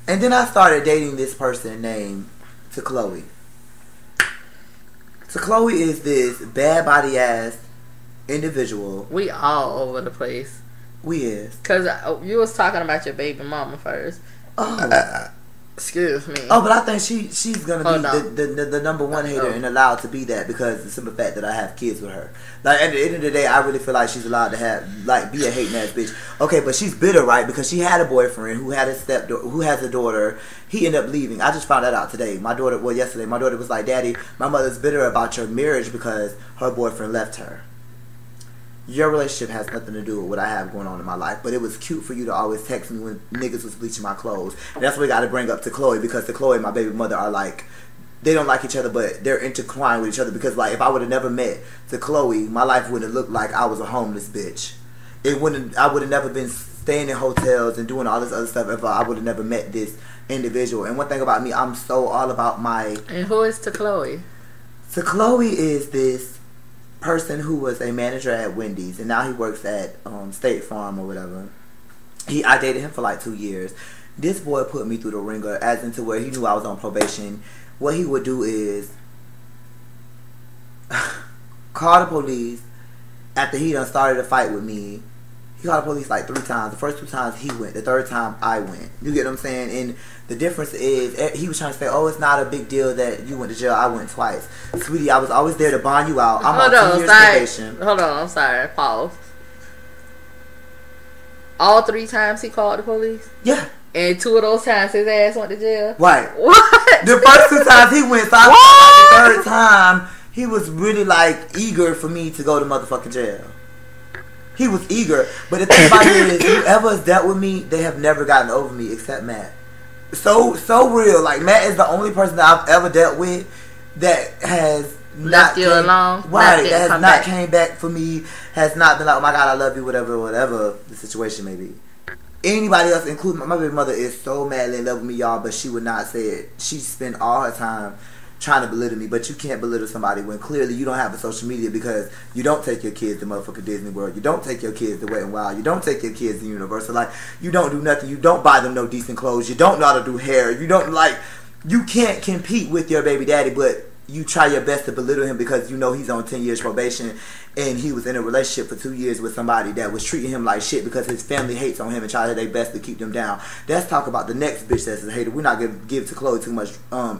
and then I started dating this person named Chloe. So Chloe is this bad body ass individual. We all over the place. We is. Cause you was talking about your baby mama first. Oh. Excuse me. Oh, but I think she's gonna be the number one hater Oh. and allowed to be that because of the simple fact that I have kids with her. Like at the end of the day, I really feel like she's allowed to have be a hating ass bitch. Okay, but she's bitter, right? Because she had a boyfriend who had who has a daughter. He ended up leaving. I just found that out today. Yesterday, my daughter was like, "Daddy, my mother's bitter about your marriage because her boyfriend left her." Your relationship has nothing to do with what I have going on in my life, but it was cute for you to always text me when niggas was bleaching my clothes. And that's what we got to bring up to Chloe, because to Chloe and my baby mother are like, they don't like each other, but they're intertwined with each other. Because like, if I would have never met to Chloe, my life wouldn't have looked like I was a homeless bitch. I would have never been staying in hotels and doing all this other stuff if I would have never met this individual. And one thing about me, I'm so all about my... And who is to Chloe? To Chloe is this person who was a manager at Wendy's, and now he works at State Farm or whatever. I dated him for like 2 years. This boy put me through the ringer, as into where he knew I was on probation. What he would do is call the police after he done started a fight with me. He called the police like 3 times. The first 2 times he went. The 3rd time I went. You get what I'm saying? And the difference is, he was trying to say, "Oh, it's not a big deal that you went to jail. I went twice." Sweetie, I was always there to bond you out. I'm on 2 years probation. Hold on, I'm sorry. Pause. All 3 times he called the police? Yeah. And 2 of those times his ass went to jail? Right. What? The first 2 times he went, so I the 3rd time, he was really like eager for me to go to motherfucking jail. He was eager. But the thing about it is, whoever has dealt with me, they have never gotten over me except Matt. So real. Like, Matt is the only person that I've ever dealt with that has left you alone. Right. That has not came back for me. Has not been like, "Oh my God, I love you," whatever the situation may be. Anybody else, including my baby mother, is so madly in love with me, y'all, but she would not say it. She spent all her time trying to belittle me, but you can't belittle somebody when clearly you don't have a social media, because you don't take your kids to motherfucking Disney World, you don't take your kids to Wet n Wild, you don't take your kids to Universal, like, you don't do nothing, you don't buy them no decent clothes, you don't know how to do hair, you can't compete with your baby daddy, but you try your best to belittle him because you know he's on 10 years probation and he was in a relationship for 2 years with somebody that was treating him like shit because his family hates on him and try their best to keep them down. Let's talk about the next bitch that's a hater. We're not going to give to Chloe too much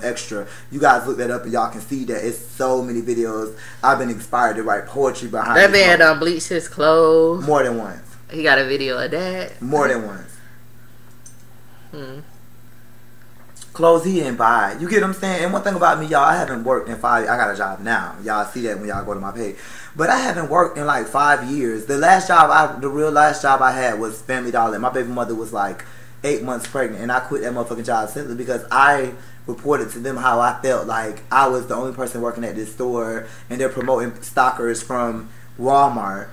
extra. You guys look that up and y'all can see that it's so many videos. I've been inspired to write poetry behind that man done bleached his clothes more than once. He got a video of that more than once. Clothes he didn't buy. You get what I'm saying? And one thing about me, y'all, I haven't worked in 5 years. I got a job now. Y'all see that when y'all go to my page. But I haven't worked in like 5 years. The real last job I had was Family Dollar. My baby mother was like 8 months pregnant. And I quit that motherfucking job simply because I reported to them how I felt like I was the only person working at this store. And they're promoting stalkers from Walmart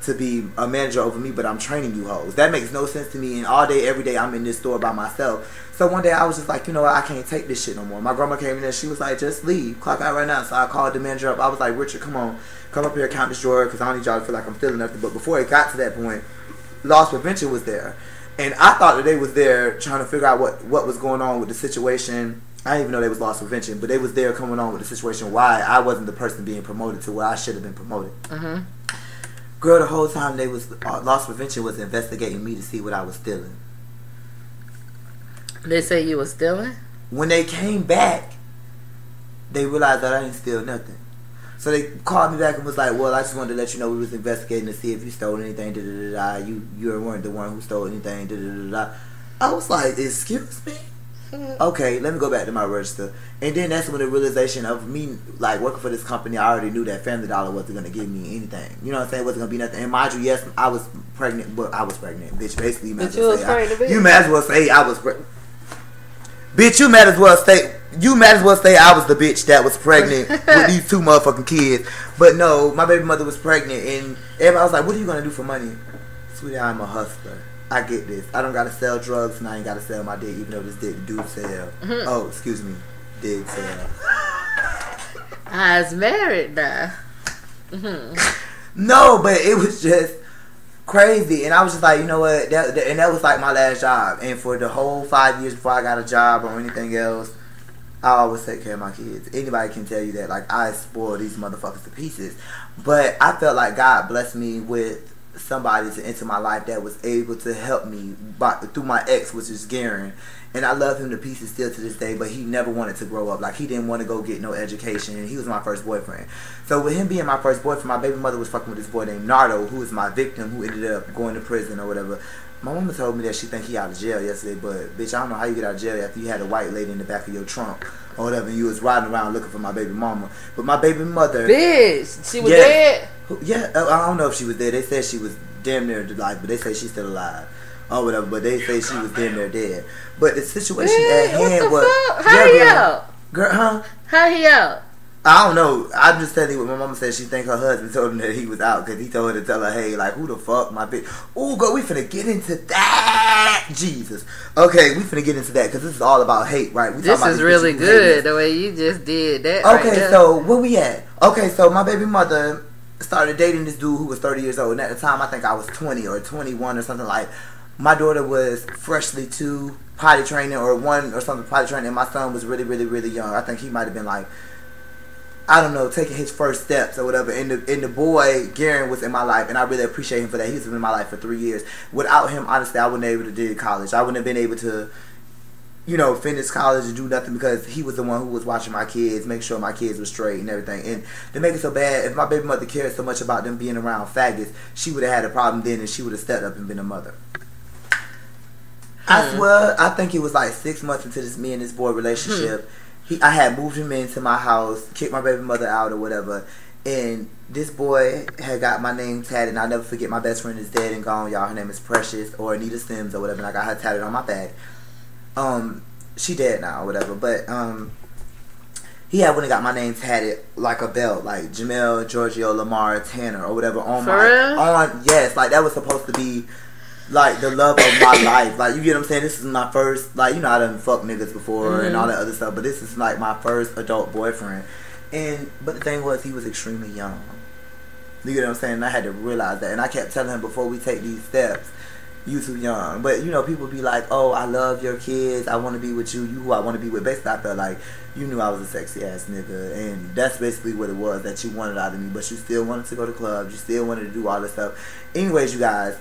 to be a manager over me, but I'm training you hoes. That makes no sense to me. And all day, every day, I'm in this store by myself. So one day I was just like, you know what, I can't take this shit no more. My grandma came in and she was like, "Just leave, clock out right now." So I called the manager up. I was like, "Richard, come on, come up here, count this drawer, because I don't need y'all to feel like I'm stealing nothing." But before it got to that point, Loss Prevention was there. And I thought that they was there trying to figure out what was going on with the situation. I didn't even know they was Loss Prevention, but they was there coming on with the situation why I wasn't the person being promoted to where I should have been promoted. Girl, the whole time they was Loss Prevention was investigating me to see what I was stealing. They say you was stealing? When they came back, they realized that I didn't steal nothing. So they called me back and was like, "Well, I just wanted to let you know we was investigating to see if you stole anything, da-da-da-da. You weren't the one who stole anything, da-da-da-da." I was like, "Excuse me?" Okay, let me go back to my register. And then that's when the realization of me, like, working for this company, I already knew that Family Dollar wasn't going to give me anything. You know what I'm saying? It wasn't going to be nothing. And mind you, yes, I was pregnant, but I was pregnant. Bitch, basically, you might as well say I was pregnant. Bitch, you might as well say I was the bitch that was pregnant with these 2 motherfucking kids. But no, my baby mother was pregnant, and everybody was like, "What are you going to do for money?" Sweetie, I'm a hustler. I get this. I don't gotta sell drugs, and I ain't gotta sell my dick, even though this dick do sell. Oh, excuse me, did sell. I was married now. No, but it was just crazy, and I was just like, you know what? That was like my last job, and for the whole 5 years before I got a job or anything else, I always take care of my kids. Anybody can tell you that. Like, I spoil these motherfuckers to pieces, but I felt like God blessed me with somebody to enter my life that was able to help me through my ex, which is Garen. And I love him to pieces still to this day, but he never wanted to grow up. Like, he didn't want to go get no education. He was my first boyfriend. So with him being my first boyfriend, my baby mother was fucking with this boy named Nardo, who was my victim, who ended up going to prison or whatever. My mama told me that she think he out of jail yesterday, but bitch, I don't know how you get out of jail after you had a white lady in the back of your trunk or whatever, and you was riding around looking for my baby mama. But my baby mother... Bitch, she was dead? Yeah, I don't know if she was dead. They said she was damn near alive, but they say she's still alive. Or whatever, but they say she was damn near dead. But the situation at hand was... How he out? Girl, huh? How he out? I don't know. I'm just telling you what my mama said. She think her husband told him that he was out because he told her to tell her, hey, like, who the fuck, my bitch? Ooh, girl, we finna get into that. Jesus. Okay, we finna get into that because this is all about hate, right? This is really good, the way you just did that. Okay, right, so where we at? Okay, so my baby mother started dating this dude who was 30 years old. And at the time, I think I was 20 or 21 or something like. My daughter was freshly 2, potty training, or 1 or something, potty training. And my son was really, really, really young. I think he might have been like, I don't know, taking his first steps or whatever. And the boy, Garen, was in my life, and I really appreciate him for that. He's been in my life for 3 years. Without him, honestly, I wouldn't have been able to do college. I wouldn't have been able to, you know, finish college and do nothing because he was the one who was watching my kids, making sure my kids were straight and everything. And to make it so bad, if my baby mother cared so much about them being around faggots, she would have had a problem then, and she would have stepped up and been a mother. I swear, I think it was like 6 months into this me and this boy relationship. I had moved him into my house, kicked my baby mother out or whatever, and this boy had got my name tatted. And I'll never forget, my best friend is dead and gone, y'all. Her name is Precious, or Anita Sims or whatever, and I got her tatted on my back. She dead now or whatever, but he had went and got my name tatted like a belt, like Jamel, Giorgio, Lamar, Tanner or whatever on yes, like that was supposed to be like the love of my life. Like, you get what I'm saying? This is my first, like, you know, I done fucked niggas before and all that other stuff, but this is like my first adult boyfriend. But the thing was, he was extremely young. You get what I'm saying? And I had to realize that, and I kept telling him, before we take these steps, you too young. But you know, people be like, oh, I love your kids, I want to be with you, who I want to be with. Basically, I felt like you knew I was a sexy ass nigga, and that's basically what it was that you wanted out of me. But you still wanted to go to clubs, you still wanted to do all this stuff. Anyways, you guys,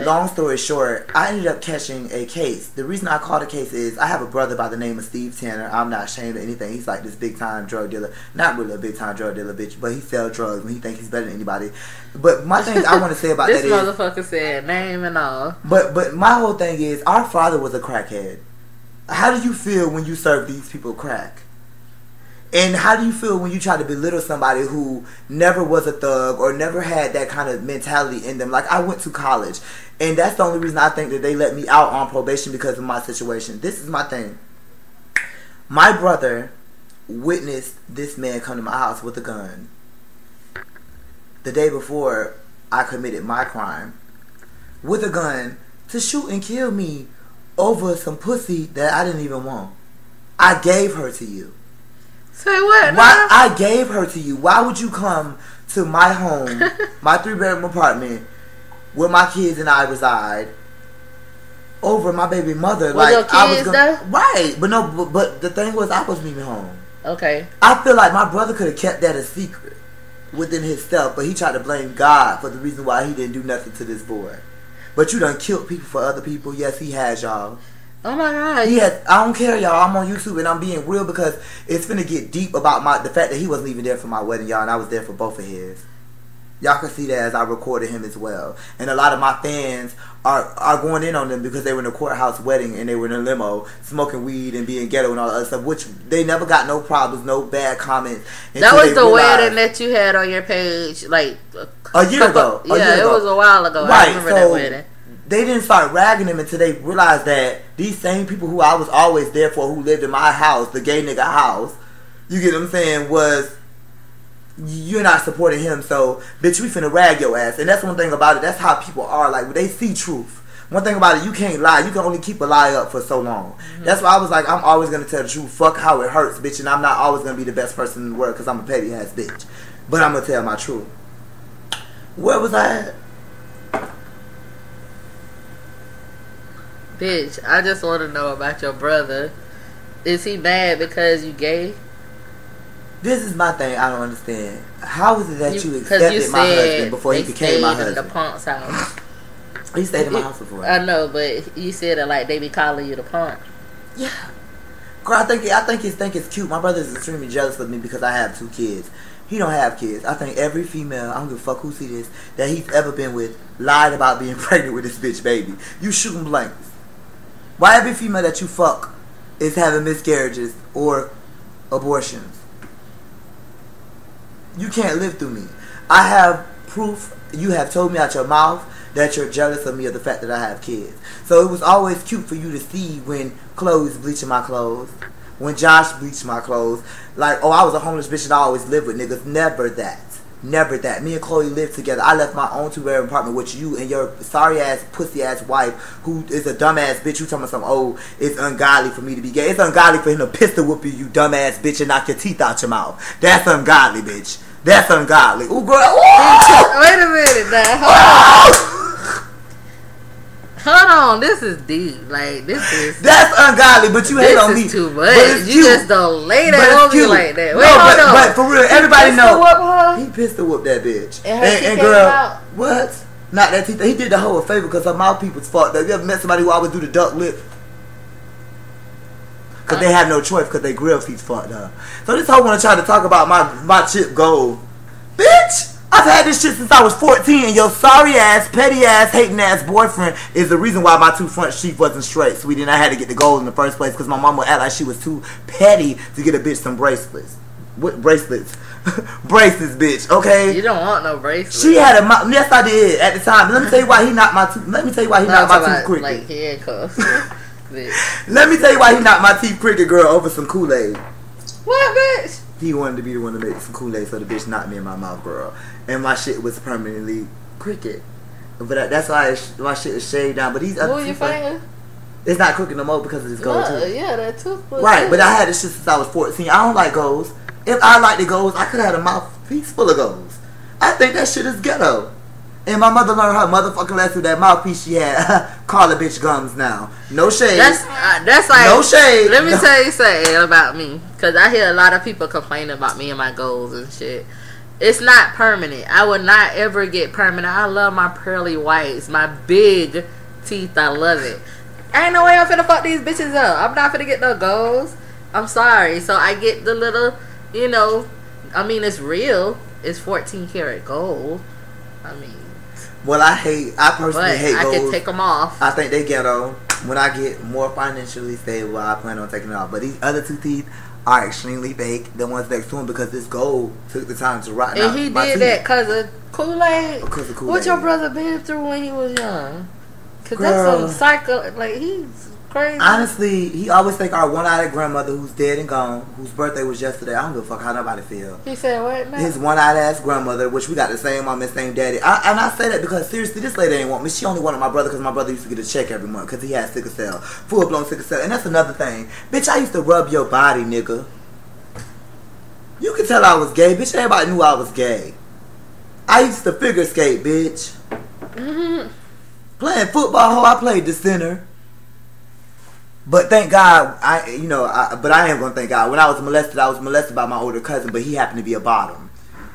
long story short, I ended up catching a case. The reason I called a case is I have a brother by the name of Steve Tanner. I'm not ashamed of anything. He's like this big time drug dealer. Not really a big time drug dealer, bitch, but he sells drugs and he thinks he's better than anybody. But my thing I want to say about this that motherfucker said name and all. But my whole thing is, our father was a crackhead. How do you feel when you serve these people crack? And how do you feel when you try to belittle somebody who never was a thug or never had that kind of mentality in them? Like, I went to college, and that's the only reason I think that they let me out on probation, because of my situation. This is my thing. My brother witnessed this man come to my house with a gun the day before I committed my crime, with a gun to shoot and kill me over some pussy that I didn't even want. I gave her to you. Say what? Why? I gave her to you. Why would you come to my home, my 3-bedroom apartment, where my kids and I reside, over my baby mother? With your kids, though? Right, but no, but the thing was, I wasn't even home. Okay. I feel like my brother could have kept that a secret within himself, but he tried to blame God for the reason why he didn't do nothing to this boy. But you done killed people for other people. Yes, he has, y'all. Oh my God. He has. I don't care, y'all. I'm on YouTube and I'm being real because it's finna get deep about the fact that he wasn't even there for my wedding, y'all, and I was there for both of his. Y'all can see that as I recorded him as well. And a lot of my fans are going in on them because they were in a courthouse wedding and they were in a limo smoking weed and being ghetto and all that other stuff, which they never got no problems, no bad comments. That was the wedding that you had on your page like a year ago. Yeah, it was a while ago. Right, I remember that wedding. They didn't start ragging him until they realized that these same people who I was always there for, who lived in my house, the gay nigga house, you get what I'm saying, was, you're not supporting him, so bitch, we finna rag your ass. And that's one thing about it. That's how people are. Like, they see truth. One thing about it, you can't lie. You can only keep a lie up for so long. That's why I was like, I'm always gonna tell the truth. Fuck how it hurts, bitch. And I'm not always gonna be the best person in the world because I'm a petty ass bitch. But I'm gonna tell my truth. Where was I at? Bitch, I just want to know about your brother. Is he mad because you gay? This is my thing. I don't understand. How is it that you accepted my husband before he became my husband? In the punk's house. He stayed in my house before. I know, but you said it like they be calling you the punk. Yeah. Girl, I think it's cute. My brother is extremely jealous of me because I have 2 kids. He don't have kids. I think every female, I don't give a fuck who see this, that he's ever been with, lied about being pregnant with this bitch baby. You shooting blanks. Why every female that you fuck is having miscarriages or abortions? You can't live through me. I have proof. You have told me out your mouth that you're jealous of me of the fact that I have kids. So it was always cute for you to see when Chloe's bleaching my clothes, when Josh bleached my clothes. Like, oh, I was a homeless bitch and I always lived with niggas. Never that. Never that. Me and Chloe lived together. I left my own 2-bedroom apartment with you and your sorry ass, pussy ass wife who is a dumbass bitch. You talking about something, oh, it's ungodly for me to be gay. It's ungodly for him to pistol whoop you dumbass bitch, and knock your teeth out your mouth. That's ungodly, bitch. That's ungodly. Ooh, girl. Ooh. Wait a minute now. Hold on, this is deep. Like, this is... That's ungodly, but you hate on me. This is too much. You just don't lay that on me like that. Wait, no, hold on. But for real, everybody know. He He pistol whooped that bitch. And girl, what? Not that he did the whole favor because her mouth people's fucked up. You ever met somebody who always do the duck lip? Because they have no choice because they grill feet fucked up. So this hoe want to try to talk about my chip gold. Bitch! I've had this shit since I was 14, and your sorry ass, petty ass, hating ass boyfriend is the reason why my 2 front teeth wasn't straight, sweetie, and I had to get the gold in the first place because my mama would act like she was too petty to get a bitch some bracelets. What bracelets? Bracelets, bitch. Okay. You don't want no bracelets. She had a yes, I did at the time. Let me tell you why he knocked my tooth. Let me tell you why he knocked my tooth crooked. Like handcuffs. Let me tell you why he knocked my teeth crooked, girl, over some Kool-Aid. What, bitch? He wanted to be the one to make some Kool-Aid, so the bitch knocked me in my mouth, girl. And my shit was permanently crooked. But that's why my shit is shaved down. But these other your finger? It's not crooked no more because of this gold tooth. Yeah, that tooth. Right, but I had this shit since I was 14. I don't like golds. If I like the golds, I could have had a mouthpiece full of golds. I think that shit is ghetto. And my mother learned her motherfucking lesson with that mouthpiece she had. Call a bitch gums now. No shade. That's like... No shade. Let me tell you something about me. Because I hear a lot of people complaining about me and my goals and shit. It's not permanent. I would not ever get permanent. I love my pearly whites. My big teeth. I love it. Ain't no way I'm finna fuck these bitches up. I'm not finna get no goals. I'm sorry. So I get the little, you know... I mean, it's real. It's 14 karat gold. I mean... Well, I personally hate gold. I can take them off. I think they ghetto. When I get more financially stable, I plan on taking it off. But these other 2 teeth are extremely fake. The ones next to him, because this gold took the time to rot. And he did that because of Kool-Aid? Because of Kool-Aid. What your brother been through when he was young? Because that's some psycho... Like, he's crazy. Honestly, he always think our one-eyed grandmother who's dead and gone, whose birthday was yesterday. I don't give a fuck how nobody feel. He said what now? His one-eyed ass grandmother, which we got the same mom and same daddy. And I say that because seriously, this lady ain't want me. She only wanted my brother because my brother used to get a check every month because he had sickle cell. Full-blown sickle cell. And that's another thing. Bitch, I used to rub your body, nigga. You could tell I was gay. Bitch, everybody knew I was gay. I used to figure skate, bitch. Playing football, I played the center. But thank God, but I am gonna thank God. When I was molested by my older cousin, but he happened to be a bottom.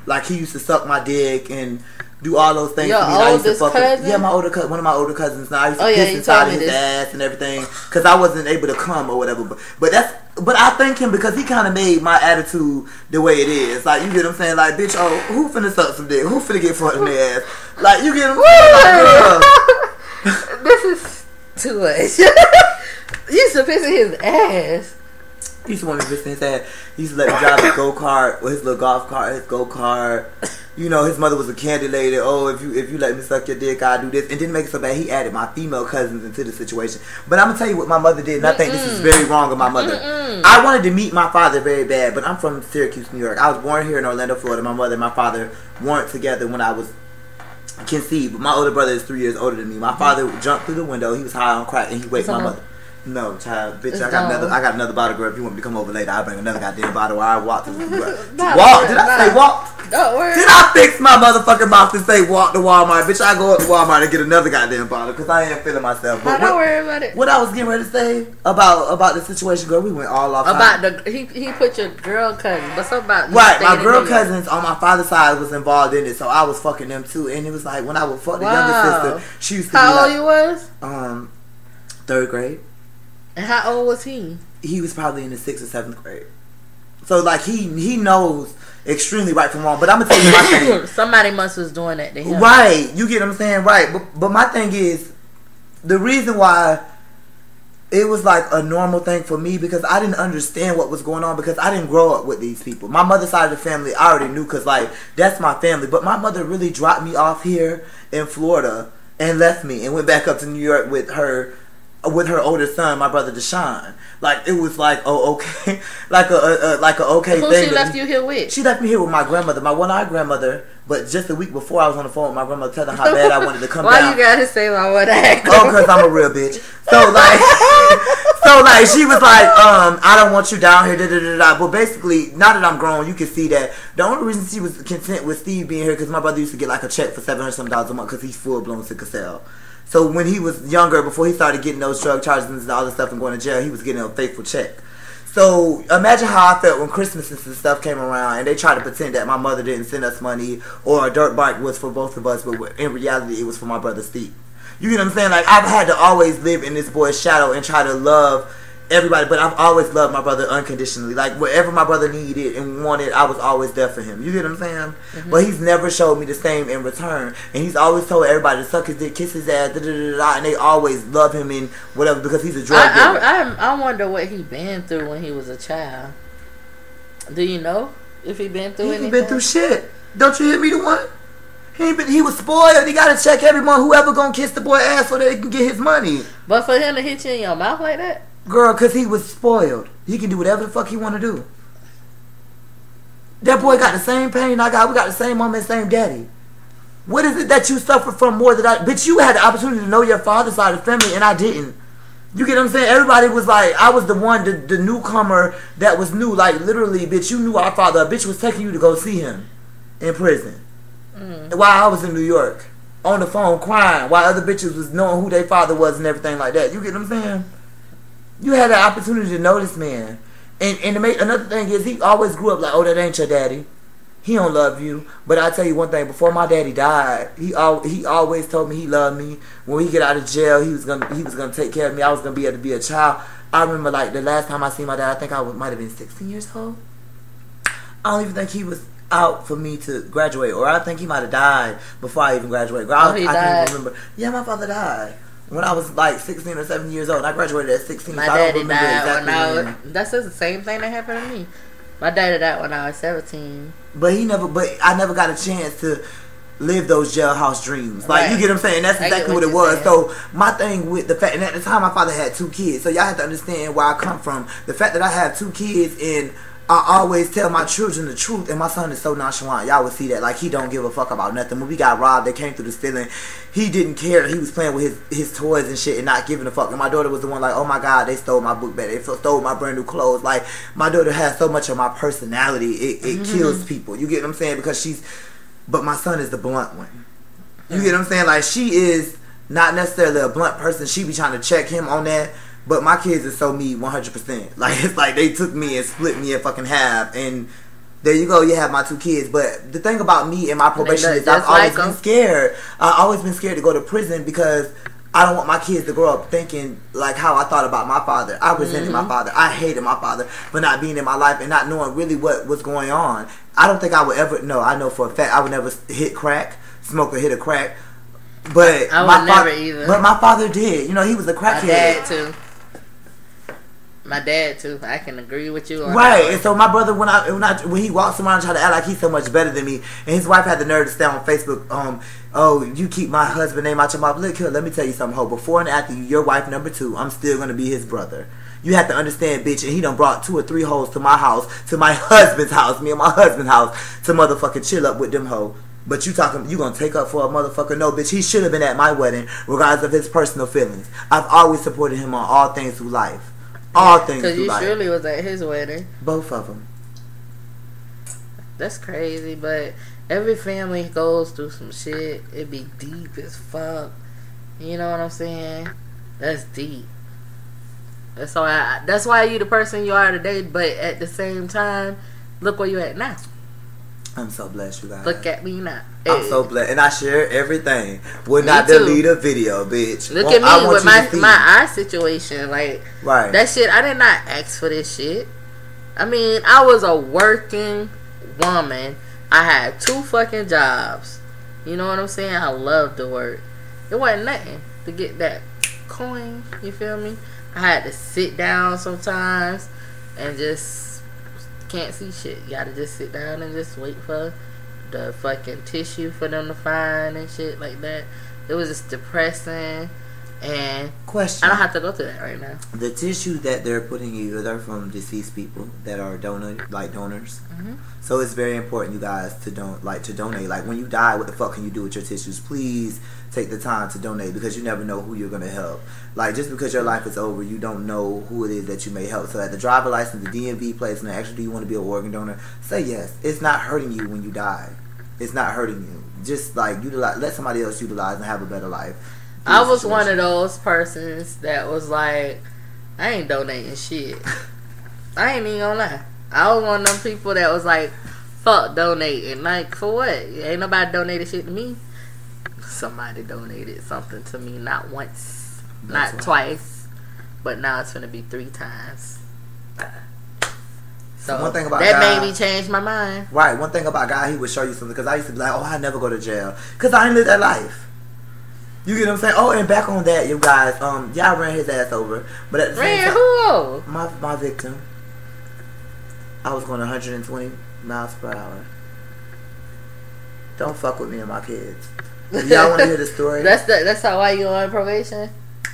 Like, he used to suck my dick and do all those things to me. Your oldest cousin? Yeah, my older cousin, one of my older cousins. Now I used to piss inside his ass and everything because I wasn't able to come or whatever. But I thank him because he kind of made my attitude the way it is. Like, you get what I'm saying? Like, bitch, oh, who finna suck some dick? Who finna get fucked in their ass? Like, you get what I'm saying? Like, this is too much. You used to piss in his ass. He used to want me to piss in his ass. He used to let me drive his go-kart, or his little golf cart, his go-kart. You know, his mother was a candy lady. Oh, if you let me suck your dick, I'll do this. And didn't make it so bad. He added my female cousins into the situation. But I'm going to tell you what my mother did, and I think this is very wrong of my mother. I wanted to meet my father very bad, but I'm from Syracuse, New York. I was born here in Orlando, Florida. My mother and my father weren't together when I was conceived. But my older brother is 3 years older than me. My father jumped through the window. He was high on crack, and he waked my mother. No, child, bitch. I got another bottle, girl. If you want me to come over later, I'll bring another goddamn bottle. I walk to the walk. Did I say walk? Don't worry. Did I fix my motherfucking mouth to say walk to Walmart? Bitch, I go up to Walmart and get another goddamn bottle because I ain't feeling myself. But don't worry about it. What I was getting ready to say about the situation, girl, we went all off. About he put your girl cousin, but something about right. My girl cousins on my father's side was involved in it, so I was fucking them too. And it was like when I would fuck the younger sister, she used to How be old you was? 3rd grade. And how old was he? He was probably in the 6th or 7th grade. So like he knows extremely right from wrong. But I'm gonna tell you my thing. Somebody must was doing that to him. Right. You get what I'm saying? Right. But my thing is the reason why it was like a normal thing for me because I didn't understand what was going on because I didn't grow up with these people. My mother's side of the family I already knew because like that's my family. But my mother really dropped me off here in Florida and left me and went back up to New York with her older son, my brother Deshaun. Like it was like okay, like a okay Who thing. She left you here with? She left me here with my grandmother, my one-eyed grandmother. But just a week before, I was on the phone with my grandmother telling her how bad I wanted to come Why down. you gotta say my one-eyed? Oh, because I'm a real bitch. So like she was like, I don't want you down here. Da, da, da, da. But basically, now that I'm grown, you can see that the only reason she was content with Steve being here because my brother used to get like a check for $700 some a month because he's full blown sickle cell. So when he was younger, before he started getting those drug charges and all this stuff and going to jail, he was getting a faithful check. So imagine how I felt when Christmas and stuff came around and they tried to pretend that my mother didn't send us money or a dirt bike was for both of us, but in reality it was for my brother Steve. You get what I'm saying? Like I've had to always live in this boy's shadow and try to love everybody, but I've always loved my brother unconditionally. Like whatever my brother needed and wanted, I was always there for him. You get what I'm saying? Mm-hmm. But he's never showed me the same in return, and he's always told everybody to suck his dick, kiss his ass, da, da, da, da, and they always love him in whatever because he's a drug dealer. I wonder what he been through when he was a child. Do you know if he been through anything? He been through shit. Don't you hear me the one? He was spoiled. He got to check every month whoever gonna kiss the boy ass so that he can get his money. But for him to hit you in your mouth like that? Girl, because he was spoiled. He can do whatever the fuck he want to do. That boy got the same pain I got. We got the same mom and same daddy. What is it that you suffer from more than I... Bitch, you had the opportunity to know your father's side of the family, and I didn't. You get what I'm saying? Everybody was like... I was the one, the newcomer that was new. Like, literally, bitch, you knew our father. A bitch was taking you to go see him in prison. While I was in New York. On the phone crying. While other bitches was knowing who their father was and everything like that. You get what I'm saying? You had the opportunity to know this man. And to make another thing is he always grew up like, oh, that ain't your daddy. He don't love you. But I tell you one thing, before my daddy died, he always told me he loved me. When we get out of jail, he was gonna take care of me. I was gonna be able to be a child. I remember like the last time I seen my dad, I think I might have been 16 years old. I don't even think he was out for me to graduate, or I think he might have died before I even graduated. Girl, I can't even remember. Yeah, my father died when I was like 16 or 17 years old. I graduated at 16. My so daddy I don't died exactly when I was... That's the same thing that happened to me. My daddy died when I was 17. But I never got a chance to live those jailhouse dreams. Like, right. You get what I'm saying? That's exactly what it was. Saying. So my thing with the fact, and at the time my father had 2 kids, so y'all have to understand where I come from. The fact that I have 2 kids and I always tell my children the truth, and my son is so nonchalant. Y'all would see that. Like, he don't give a fuck about nothing. When we got robbed, they came through the ceiling. He didn't care. He was playing with his toys and shit and not giving a fuck. And my daughter was the one like, oh my God, they stole my book bag. They stole my brand new clothes. Like, my daughter has so much of my personality. It kills people. You get what I'm saying? Because but my son is the blunt one. You get what I'm saying? Like, she is not necessarily a blunt person. She be trying to check him on that. But my kids are so me 100%. Like, it's like they took me and split me in fucking half. And there you go, you have my 2 kids. But the thing about me and my probation is I've always been scared. I've always been scared to go to prison because I don't want my kids to grow up thinking like how I thought about my father. I resented my father. I hated my father for not being in my life and not knowing really what was going on. I don't think I would ever... No, I know for a fact I would never hit crack, smoke or hit a crack. But I would never either. But my father did. You know, he was a crackhead. My dad too. My dad too. I can agree with you on right. that. And so my brother, when he walks around and try to act like he's so much better than me, and his wife had the nerve to stay on Facebook, oh, you keep my husband name out your mouth. Look here, let me tell you something, ho. Before and after your wife number 2, I'm still gonna be his brother. You have to understand, bitch, and he done brought 2 or 3 hoes to my house, to my husband's house, me and my husband's house, to motherfucking chill up with them ho. But you gonna take up for a motherfucker? No, bitch, he should have been at my wedding, regardless of his personal feelings. I've always supported him on all things through life. All things through life. Because you surely was at his wedding. Both of them. That's crazy, but every family goes through some shit. It be deep as fuck. You know what I'm saying? That's deep. That's why you the person you are today, but at the same time, look where you at now. I'm so blessed, you guys. Look at me now. I'm so blessed. And I share everything. Would not delete a video, bitch. Look at me with my eye situation. Like, right. That shit, I did not ask for this shit. I mean, I was a working woman. I had 2 fucking jobs. You know what I'm saying? I loved to work. It wasn't nothing to get that coin. You feel me? I had to sit down sometimes and just can't see shit. You gotta just sit down and just wait for the fucking tissue for them to find and shit like that. It was just depressing. And question, I don't have to go through that right now. The tissue that they're putting you, they're from deceased people that are donors. Mm-hmm. So it's very important, you guys, to donate. Like when you die, what the fuck can you do with your tissues? Please take the time to donate, because you never know who you're gonna help. Like, just because your life is over, you don't know who it is that you may help. So at the driver license, the DMV place, and actually, do you want to be an organ donor? Say yes. It's not hurting you when you die. It's not hurting you. Just like let somebody else utilize and have a better life. I was one of those persons that was like, I ain't donating shit. I ain't even gonna lie. I was one of them people that was like, fuck donating. Like, for what? Ain't nobody donated shit to me. Somebody donated something to me, not once, not twice, but now it's gonna be 3 times. So one thing about that God, made me change my mind. Right. One thing about God, he would show you something, because I used to be like, oh, I never go to jail, because I ain't live that life. You get what I'm saying? Oh, and back on that, you guys, y'all ran his ass over, but at the same time, who? My victim. I was going 120 miles per hour. Don't fuck with me and my kids. Y'all want to hear the story? That's why you on probation?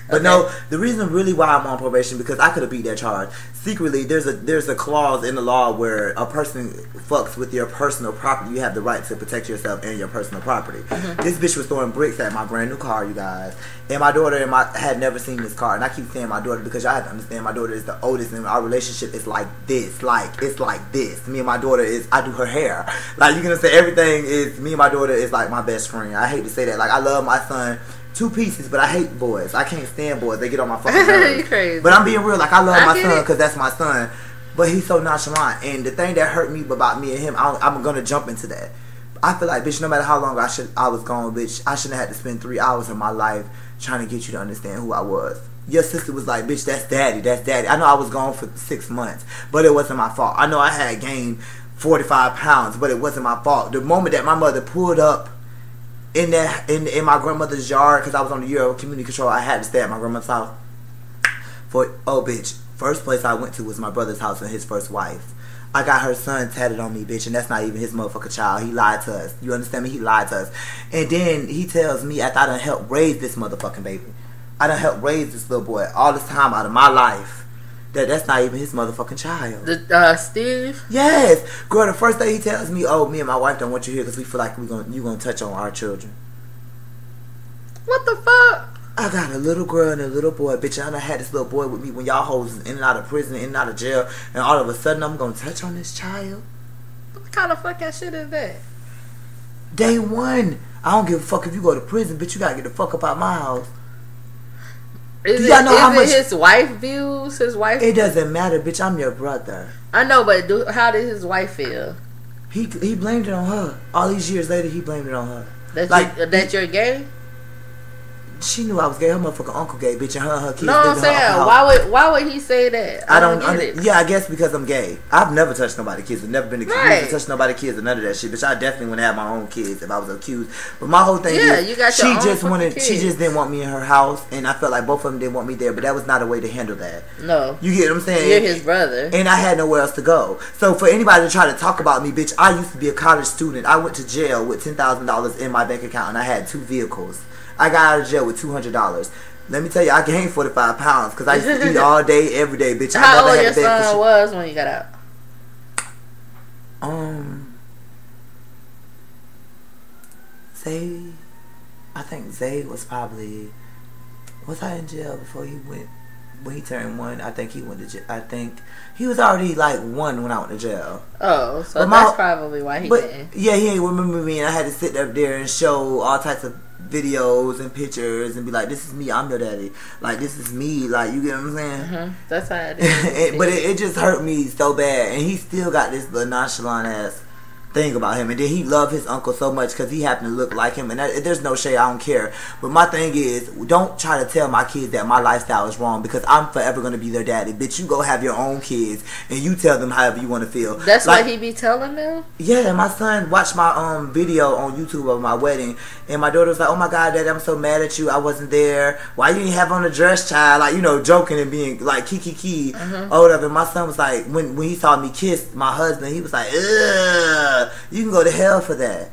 But okay. No, the reason really why I'm on probation, because I could have beat that charge. Secretly, there's a clause in the law where a person fucks with your personal property. You have the right to protect yourself and your personal property. Mm-hmm. This bitch was throwing bricks at my brand new car, you guys. And my daughter had never seen this car. And I keep saying my daughter, because y'all have to understand my daughter is the oldest, and our relationship is like this. Like, it's like this. Me and my daughter I do her hair. Like, you can say everything is, me and my daughter is like my best friend. I hate to say that. Like, I love my son 2 pieces, but I hate boys. I can't stand boys. They get on my fucking nerves. You crazy. But I'm being real. Like, I love my son because that's my son. But he's so nonchalant. And the thing that hurt me about me and him, I'm going to jump into that. I feel like, bitch, no matter how long I was gone, bitch, I shouldn't have had to spend 3 hours of my life trying to get you to understand who I was. Your sister was like, bitch, that's daddy. That's daddy. I know I was gone for 6 months, but it wasn't my fault. I know I had gained 45 pounds, but it wasn't my fault. The moment that my mother pulled up in my grandmother's yard, because I was on the year of community control, I had to stay at my grandmother's house. Bitch, first place I went to was my brother's house and his first wife. I got her son tatted on me, bitch, and that's not even his motherfucking child. He lied to us. You understand me? He lied to us. And then he tells me, after I done helped raise this motherfucking baby, I done helped raise this little boy all this time out of my life, that's not even his motherfucking child. Steve? Yes. Girl, the first day he tells me, oh, me and my wife don't want you here because we feel like you gonna touch on our children. What the fuck? I got a little girl and a little boy, bitch. I done had this little boy with me when y'all hoes in and out of prison, in and out of jail, and all of a sudden I'm gonna touch on this child? What kind of fucking shit is that? Day 1. I don't give a fuck if you go to prison, bitch. You gotta get the fuck up out my house. Is it his wife views? His wife? It doesn't matter, bitch. I'm your brother. I know, but how did his wife feel? He blamed it on her. All these years later, he blamed it on her. That you're gay? She knew I was gay. Her motherfucking uncle gay, bitch, and her kids. No, I'm saying, why would he say that? I don't get it. Yeah, I guess because I'm gay. I've never touched nobody's kids. I've never been accused of touching nobody's kids or none of that shit. Bitch, I definitely wouldn't have my own kids if I was accused. But my whole thing is, you got your own kids. She just didn't want me in her house, and I felt like both of them didn't want me there. But that was not a way to handle that. No, you get what I'm saying? You're his brother, and I had nowhere else to go. So for anybody to try to talk about me, bitch, I used to be a college student. I went to jail with $10,000 in my bank account, and I had 2 vehicles. I got out of jail with $200. Let me tell you, I gained 45 pounds because I used to eat all day, every day, bitch. How old your son was when you got out? I think Zay was probably... Was I in jail before he went? when he turned 1, I think he went to jail. I think he was already like 1 when I went to jail. Oh, so that's probably why he didn't. Yeah, he ain't remember me, and I had to sit up there and show all types of videos and pictures and be like, "This is me. I'm your daddy. Like, this is me." Like, you get what I'm saying? That's how it is. But it just hurt me so bad, and he still got this little nonchalant ass thing about him, and then he loved his uncle so much because he happened to look like him, and there's no shade, I don't care, but my thing is, don't try to tell my kids that my lifestyle is wrong, because I'm forever going to be their daddy. Bitch, you go have your own kids and you tell them however you want to feel. That's like, what he be telling them? Yeah, my son watched my video on YouTube of my wedding, and my daughter was like, "Oh my God, Daddy, I'm so mad at you, I wasn't there. Why you didn't have on a dress, child?" Like, you know, joking and being like kiki or whatever. And my son was like, when he saw me kiss my husband, he was like, "Ugh, you can go to hell for that."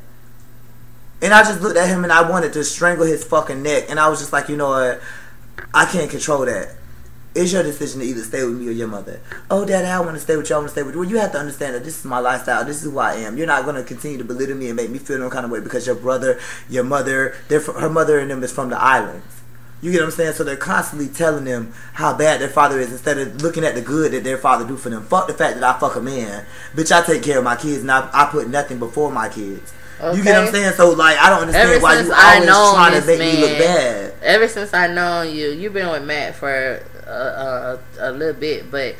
And I just looked at him and I wanted to strangle his fucking neck. And I was just like, you know what? I can't control that. It's your decision to either stay with me or your mother. "Oh, Daddy, I want to stay with you. I want to stay with you." Well, you have to understand that this is my lifestyle. This is who I am. You're not going to continue to belittle me and make me feel no kind of way because your brother, your mother, her mother and them is from the islands. You get what I'm saying? So they're constantly telling them how bad their father is instead of looking at the good that their father do for them. Fuck the fact that I fuck a man. Bitch, I take care of my kids and I put nothing before my kids. Okay. You get what I'm saying? So, like, I don't understand why you always trying to make me look bad. Ever since I known you, you've been with Matt for a little bit, but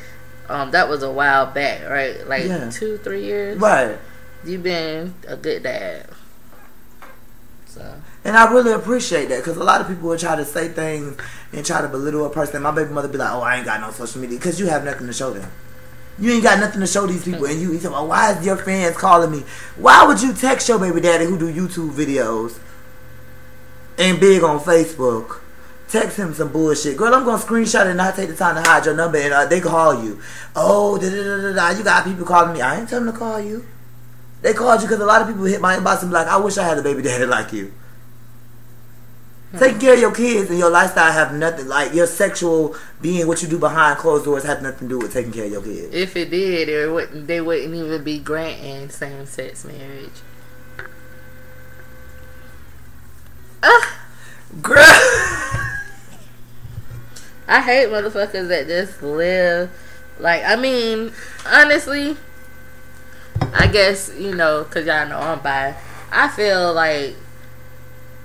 that was a while back, right? Like 2-3 years? Right. You've been a good dad. So... And I really appreciate that, because a lot of people will try to say things and try to belittle a person. My baby mother be like, "Oh, I ain't got no social media," because you have nothing to show them. You ain't got nothing to show these people. And you say, "Oh, why is your fans calling me?" Why would you text your baby daddy who do YouTube videos and big on Facebook? Text him some bullshit. "Girl, I'm going to screenshot it and not take the time to hide your number," and they call you. "Oh, da-da-da-da-da. You got people calling me." I ain't telling them to call you. They called you because a lot of people hit my inbox and be like, "I wish I had a baby daddy like you." Taking care of your kids and your lifestyle have nothing, like your sexual being, what you do behind closed doors, have nothing to do with taking care of your kids. If it did, they wouldn't even be granting same-sex marriage. Girl, I hate motherfuckers that just live like, I mean, honestly, I guess, you know, because y'all know I'm bi, I feel like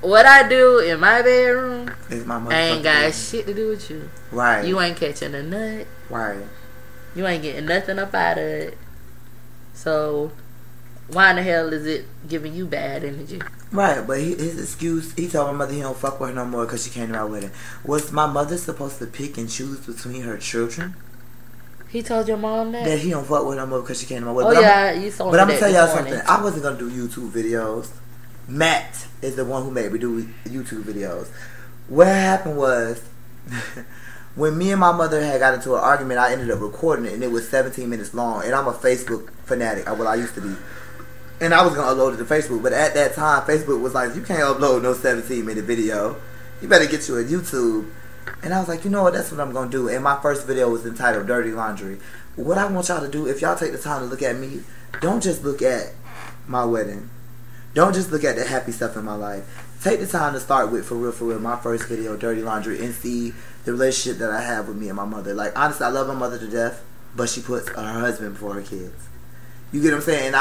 what I do in my bedroom ain't got shit to do with you. Right. You ain't catching a nut. Right. You ain't getting nothing up out of it. So, why in the hell is it giving you bad energy? Right, but his excuse, he told my mother he don't fuck with her no more because she came to my wedding. Was my mother supposed to pick and choose between her children? He told your mom that? That he don't fuck with her no more because she came to my wedding. Oh, yeah, you told me that. But I'm going to tell y'all something. I wasn't going to do YouTube videos. Matt is the one who made me do YouTube videos. What happened was, when me and my mother had got into an argument, I ended up recording it, and it was 17 minutes long. And I'm a Facebook fanatic, well, I used to be. And I was going to upload it to Facebook, but at that time, Facebook was like, "You can't upload no 17-minute video. You better get you a YouTube." And I was like, you know what, that's what I'm going to do. And my first video was entitled Dirty Laundry. What I want y'all to do, if y'all take the time to look at me, don't just look at my wedding. Don't just look at the happy stuff in my life. Take the time to start with, for real, my first video, Dirty Laundry, and see the relationship that I have with me and my mother. Like, honestly, I love my mother to death, but she puts her husband before her kids. You get what I'm saying?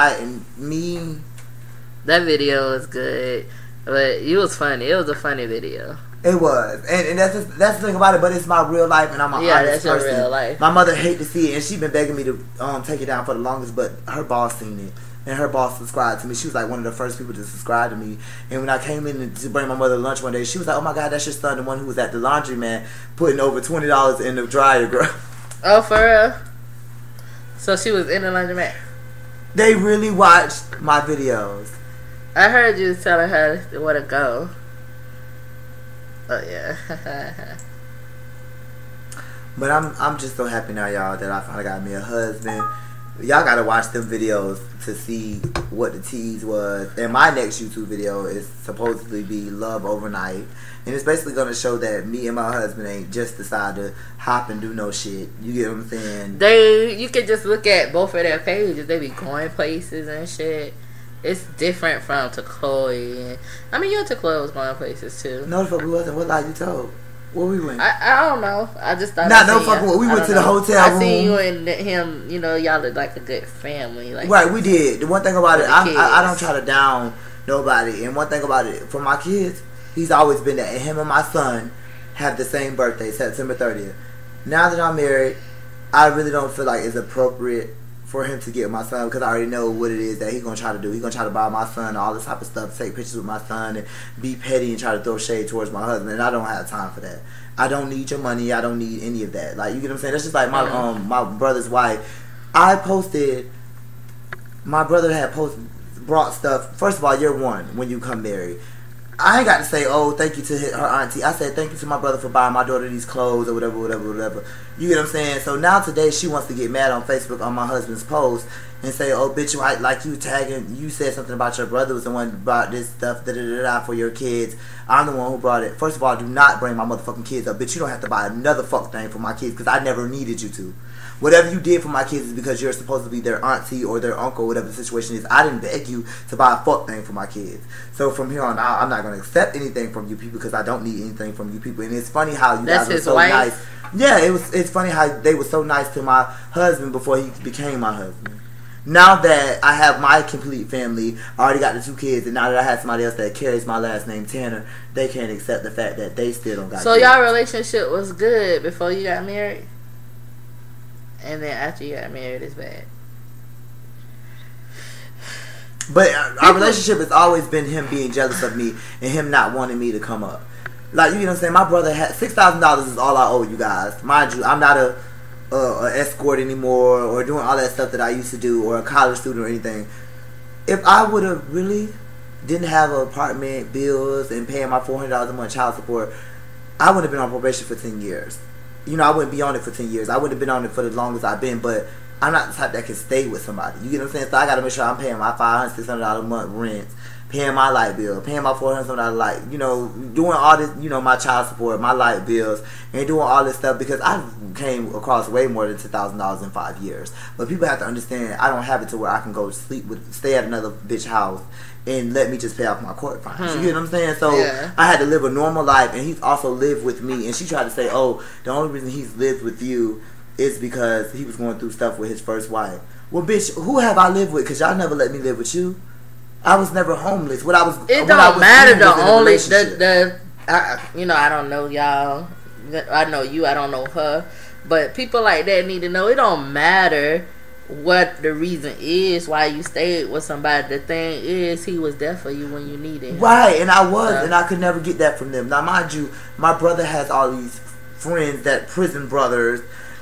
That video was good, but it was funny. It was a funny video. It was, and that's the thing about it. But it's my real life, and I'm an honest person. Your real life. My mother hate to see it, and she been begging me to take it down for the longest. But her boss seen it, and her boss subscribed to me. She was like one of the first people to subscribe to me. And when I came in to bring my mother lunch one day, she was like, "Oh my God, that's your son, the one who was at the laundromat putting over $20 in the dryer, girl." Oh, for real? So she was in the laundromat? They really watched my videos. I heard you telling her where to go. Oh yeah. But I'm just so happy now, y'all, that I finally got me a husband. Y'all gotta watch them videos to see what the tease was. And my next YouTube video is supposedly be Love Overnight. And it's basically gonna show that me and my husband ain't just decide to hop and do no shit. You get what I'm saying? You can just look at both of their pages. They be going places and shit. It's different from Chloe. I mean, your Chloe was going places too. No, the fuck we wasn't. What lie you told? Where we went? I don't know. I just thought. Nah, no fucking. We went to the hotel room. I seen you and him. You know, y'all look like a good family. Like, right, we did. The one thing about it, I don't try to down nobody. And one thing about it, for my kids, he's always been that. And him and my son have the same birthday, September 30th. Now that I'm married, I really don't feel like it's appropriate for him to get my son, because I already know what it is that he's going to try to do. He's going to try to buy my son all this type of stuff, take pictures with my son, and be petty and try to throw shade towards my husband, and I don't have time for that. I don't need your money. I don't need any of that. Like, you get what I'm saying? That's just like my brother's wife. My brother had brought stuff. First of all, you're one when you come married. I ain't got to say, oh, thank you to her auntie. I said, thank you to my brother for buying my daughter these clothes or whatever. You get what I'm saying? So now today she wants to get mad on Facebook on my husband's post and say, oh, bitch, like you tagging, you said something about your brother was the one who brought this stuff for your kids. I'm the one who brought it. First of all, do not bring my motherfucking kids up. Bitch, you don't have to buy another fuck thing for my kids because I never needed you to. Whatever you did for my kids is because you're supposed to be their auntie or their uncle, whatever the situation is. I didn't beg you to buy a fuck thing for my kids. So from here on out, I'm not going to accept anything from you people because I don't need anything from you people. And it's funny how you guys were so nice. Yeah, it's funny how they were so nice to my husband before he became my husband. Now that I have my complete family, I already got the 2 kids, and now that I have somebody else that carries my last name, Tanner, they can't accept the fact that they still don't got So kids. y'all relationship was good before you got married? And then after you got married, it's bad. But our relationship has always been him being jealous of me and him not wanting me to come up. Like, you know what I'm saying? My brother had $6,000 is all I owe you guys. Mind you, I'm not a escort anymore or doing all that stuff that I used to do or a college student or anything. If I would have really didn't have an apartment, bills, and paying my $400 a month child support, I would have been on probation for 10 years. You know, I wouldn't be on it for 10 years. I would have been on it for the longest I've been, but I'm not the type that can stay with somebody. You get what I'm saying? So I got to make sure I'm paying my $500, $600 a month rent, paying my light bill, paying my $400 light, you know, doing all this, you know, my child support, my light bills, and doing all this stuff because I came across way more than $10,000 in 5 years. But people have to understand I don't have it to where I can go stay at another bitch house and let me just pay off my court fines. You get what I'm saying? So I had to live a normal life, and he's also lived with me. And she tried to say, oh, the only reason he's lived with you is because he was going through stuff with his first wife. Well, bitch, who have I lived with? Because y'all never let me live with you. I was never homeless. It don't matter. You know, I don't know y'all. I know you. I don't know her. But people like that need to know it don't matter what the reason is why you stayed with somebody. The thing is, he was there for you when you needed him. Right, and I was, and I could never get that from them. Now, mind you, my brother has all these friends, that prison brothers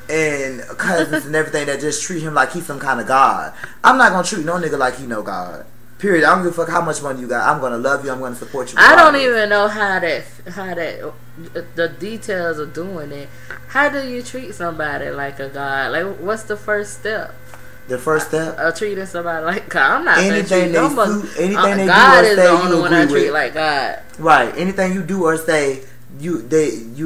and cousins and everything that just treat him like he's some kind of god. I'm not gonna treat no nigga like he no god. Period. I don't give a fuck how much money you got. I'm gonna love you. I'm gonna support you. I don't even know how the details of doing it. How do you treat somebody like a god? Like, what's the first step? The first step of treating somebody like God. I'm not anything they God do or say is the only you one I agree treat with. like God. Right. Anything you do or say you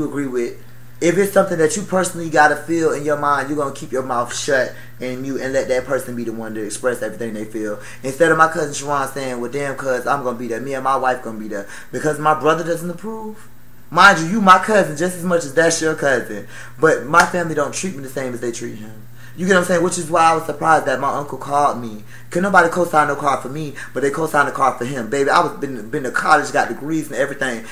agree with. If it's something that you personally gotta feel in your mind, you're gonna keep your mouth shut and let that person be the one to express everything they feel. Instead of my cousin Sharon saying, well, damn, cuz I'm gonna be there. Me and my wife gonna be there because my brother doesn't approve. Mind you my cousin just as much as that's your cousin. But my family don't treat me the same as they treat him. You get what I'm saying? Which is why I was surprised that my uncle called me. Cause nobody co-signed no car for me, but they co-signed a car for him. Baby, I was been to college, got degrees and everything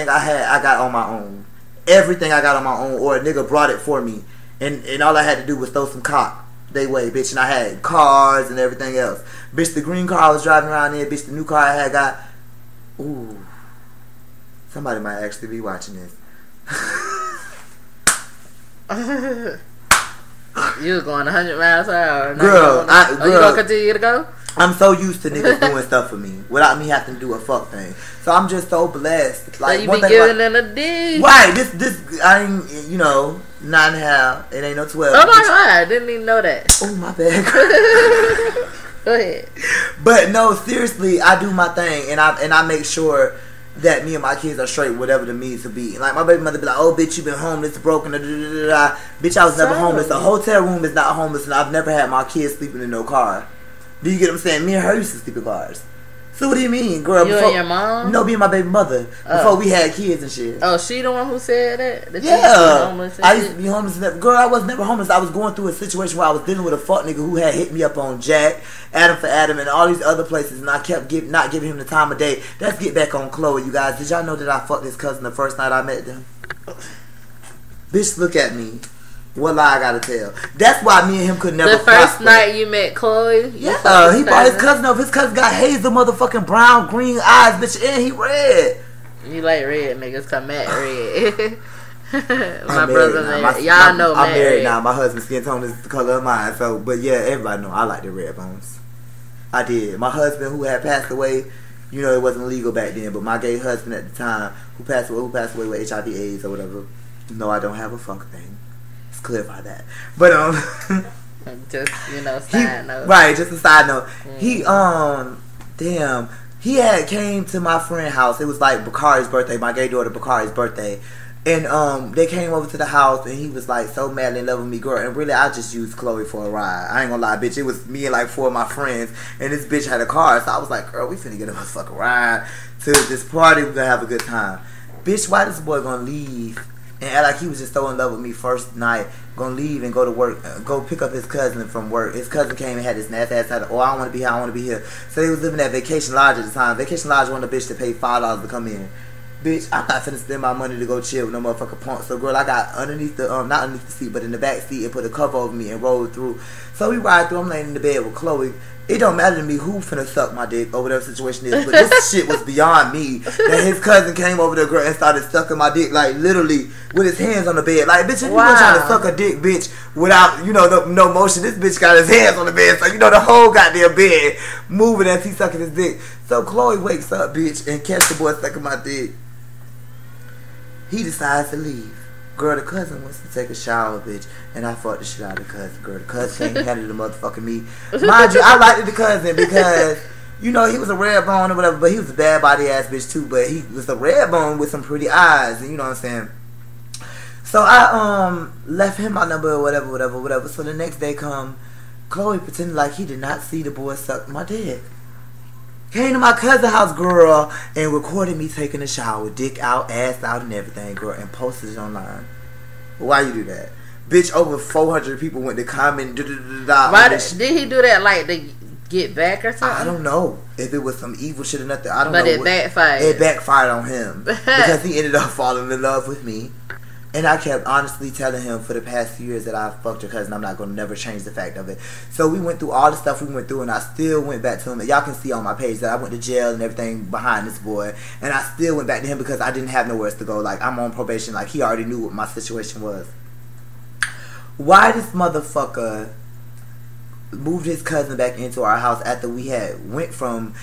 I had, I got on my own. Everything I got on my own, or a nigga brought it for me, and all I had to do was throw some cock they way, bitch. And I had cars and everything else, bitch. The green car I was driving around in, bitch. The new car I had got. Ooh, somebody might actually be watching this. You was going 100 miles an hour. Girl, you gonna continue to go? I'm so used to niggas doing stuff for me without me having to do a fuck thing. So I'm just so blessed. Like, so you be giving them a D. Right, this I ain't, 9.5. It ain't no 12. Oh my God, I didn't even know that. Oh my bad. Go ahead. But no, seriously, I do my thing, and I make sure that me and my kids are straight, whatever the means to be. Like, my baby mother be like, oh, bitch, you been homeless, broken, Bitch, I was never homeless. A hotel room is not homeless, and I've never had my kids sleeping in no car. Do you get what I'm saying? Me and her used to sleep in cars. So what do you mean, girl? You and your mom? No, me and my baby mother. Before we had kids and shit. Oh, she the one who said that? Yeah. I used to be homeless. Girl, I was never homeless. I was going through a situation where I was dealing with a fuck nigga who had hit me up on Jack, Adam for Adam, and all these other places, and I kept not giving him the time of day. Let's get back on Chloe, you guys. Did y'all know that I fucked his cousin the first night I met them? Bitch, look at me. What lie I gotta tell? That's why me and him could never. The first night you met Chloe, yeah, he brought his cousin up. His cousin got hazel, motherfucking brown, green eyes, bitch, and he red. You like red niggas? Come at red. My brother, y'all know. I'm married now. My husband's skin tone is the color of mine. So, but yeah, everybody know I like the red bones. I did. My husband, who had passed away, you know, it wasn't legal back then. But my gay husband at the time, who passed away with HIV/AIDS or whatever. No, I don't have a fuck thing. Clarify that, but just side note, right? Just a side note. He he had came to my friend's house. It was like Bakari's birthday, my gay daughter Bakari's birthday, and they came over to the house, and he was like so madly in love with me, girl. And really, I just used Chloe for a ride. I ain't gonna lie, bitch. It was me and like 4 of my friends, and this bitch had a car, so I was like, girl, we finna get a motherfucking ride to this party. We gonna have a good time, bitch. Why this boy gonna leave? And act like he was just so in love with me first night, gonna leave and go to work, go pick up his cousin from work. His cousin came and had this nasty ass title. Oh, I don't want to be here, I want to be here. So he was living at Vacation Lodge at the time. Vacation Lodge wanted a bitch to pay $5 to come in. Bitch, I'm not finna spend my money to go chill with no motherfucking punk. So girl, I got underneath the, not underneath the seat, but in the back seat and put a cover over me and rolled through. So we ride through, I'm laying in the bed with Chloe. It don't matter to me who finna suck my dick or whatever the situation is, but this shit was beyond me. That his cousin came over there, girl, and started sucking my dick, like literally with his hands on the bed. Like, bitch, if you were trying to suck a dick, bitch, without, no motion, this bitch got his hands on the bed, so the whole goddamn bed moving as he sucking his dick. So Chloe wakes up, bitch, and catch the boy sucking my dick. He decides to leave. Girl, the cousin wants to take a shower, bitch, and I fucked the shit out of the cousin. Girl, the cousin can't handle the motherfucking me. Mind you, I liked the cousin because, he was a red bone or whatever, but he was a bad body ass bitch too, but he was a red bone with some pretty eyes, and you know what I'm saying? So I left him my number or whatever. So the next day come, Chloe pretended like he did not see the boy suck my dick. Came to my cousin's house, girl, and recorded me taking a shower, dick out, ass out, and everything, girl, and posted it online. Why you do that? Bitch, over 400 people went to comment. Why did he do that, like, to get back or something? I don't know if it was some evil shit or nothing. I don't know. But it backfired. It backfired on him because he ended up falling in love with me. And I kept honestly telling him for the past few years that I fucked your cousin. I'm not going to never change the fact of it. So we went through all the stuff we went through, and I still went back to him. And y'all can see on my page that I went to jail and everything behind this boy. And I still went back to him because I didn't have nowhere else to go. Like, I'm on probation. Like, he already knew what my situation was. Why this motherfucker moved his cousin back into our house after we had went from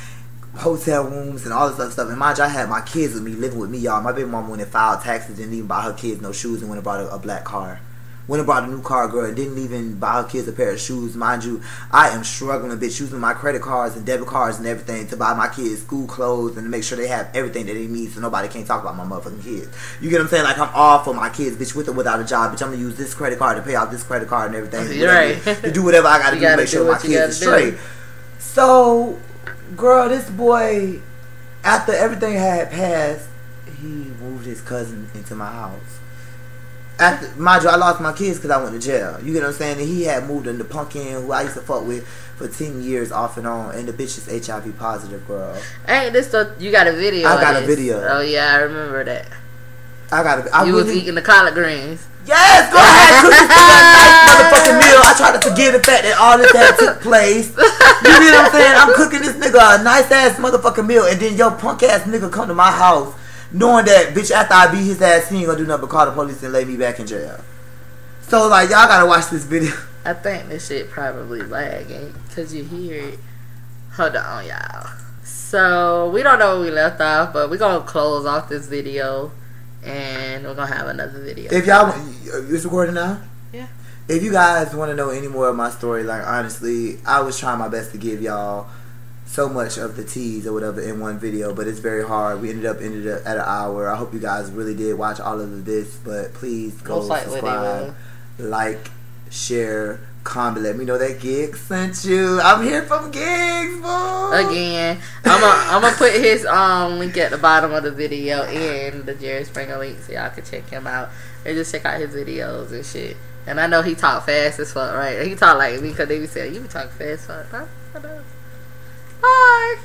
hotel rooms and all this other stuff? And mind you, I had my kids with me, living with me, y'all. My baby mama went and filed taxes, didn't even buy her kids no shoes, and went and bought a black car. Went and bought a new car, girl, and didn't even buy her kids a pair of shoes. Mind you, I am struggling, bitch, using my credit cards and debit cards and everything to buy my kids school clothes and to make sure they have everything that they need so nobody can't talk about my motherfucking kids. You get what I'm saying? Like, I'm all for my kids, bitch, with or without a job. Bitch, I'm gonna use this credit card to pay off this credit card and everything. You're right. To do whatever I gotta do to make sure my kids are straight. So, girl, this boy, after everything had passed, he moved his cousin into my house. After, mind you, I lost my kids because I went to jail. You get what I'm saying? And he had moved into Punkin, who I used to fuck with for 10 years off and on. And the bitch is HIV positive, girl. Ain't this stuff? You got a video? I got a video. Oh yeah, I remember that. You was eating the collard greens. Yes, go ahead, cook this nice motherfucking meal. I try to forget the fact that all this had took place. You get what I'm saying? I'm cooking this nigga a nice ass motherfucking meal, and then your punk ass nigga come to my house knowing that, bitch, after I beat his ass, he ain't gonna do nothing but call the police and lay me back in jail. So, like, y'all gotta watch this video. I think this shit probably lagging because you hear it. Hold on, y'all. So, we don't know where we left off, but we're gonna close off this video and we're gonna have another video. If y'all, it's recording now? Yeah. If you guys want to know any more of my story, like, honestly, I was trying my best to give y'all so much of the tease or whatever in one video, but it's very hard. We ended up at an hour. I hope you guys really did watch all of this, but please go subscribe, like, share, comment. Let me know that Giggs sent you. I'm here from Giggs, boy. Again, I'm gonna put his link at the bottom of the video and the Jerry Springer link so y'all can check him out and just check out his videos and shit. And I know he talk fast as fuck, right? He talk like me because they be saying you be talking fast as fuck. Bye.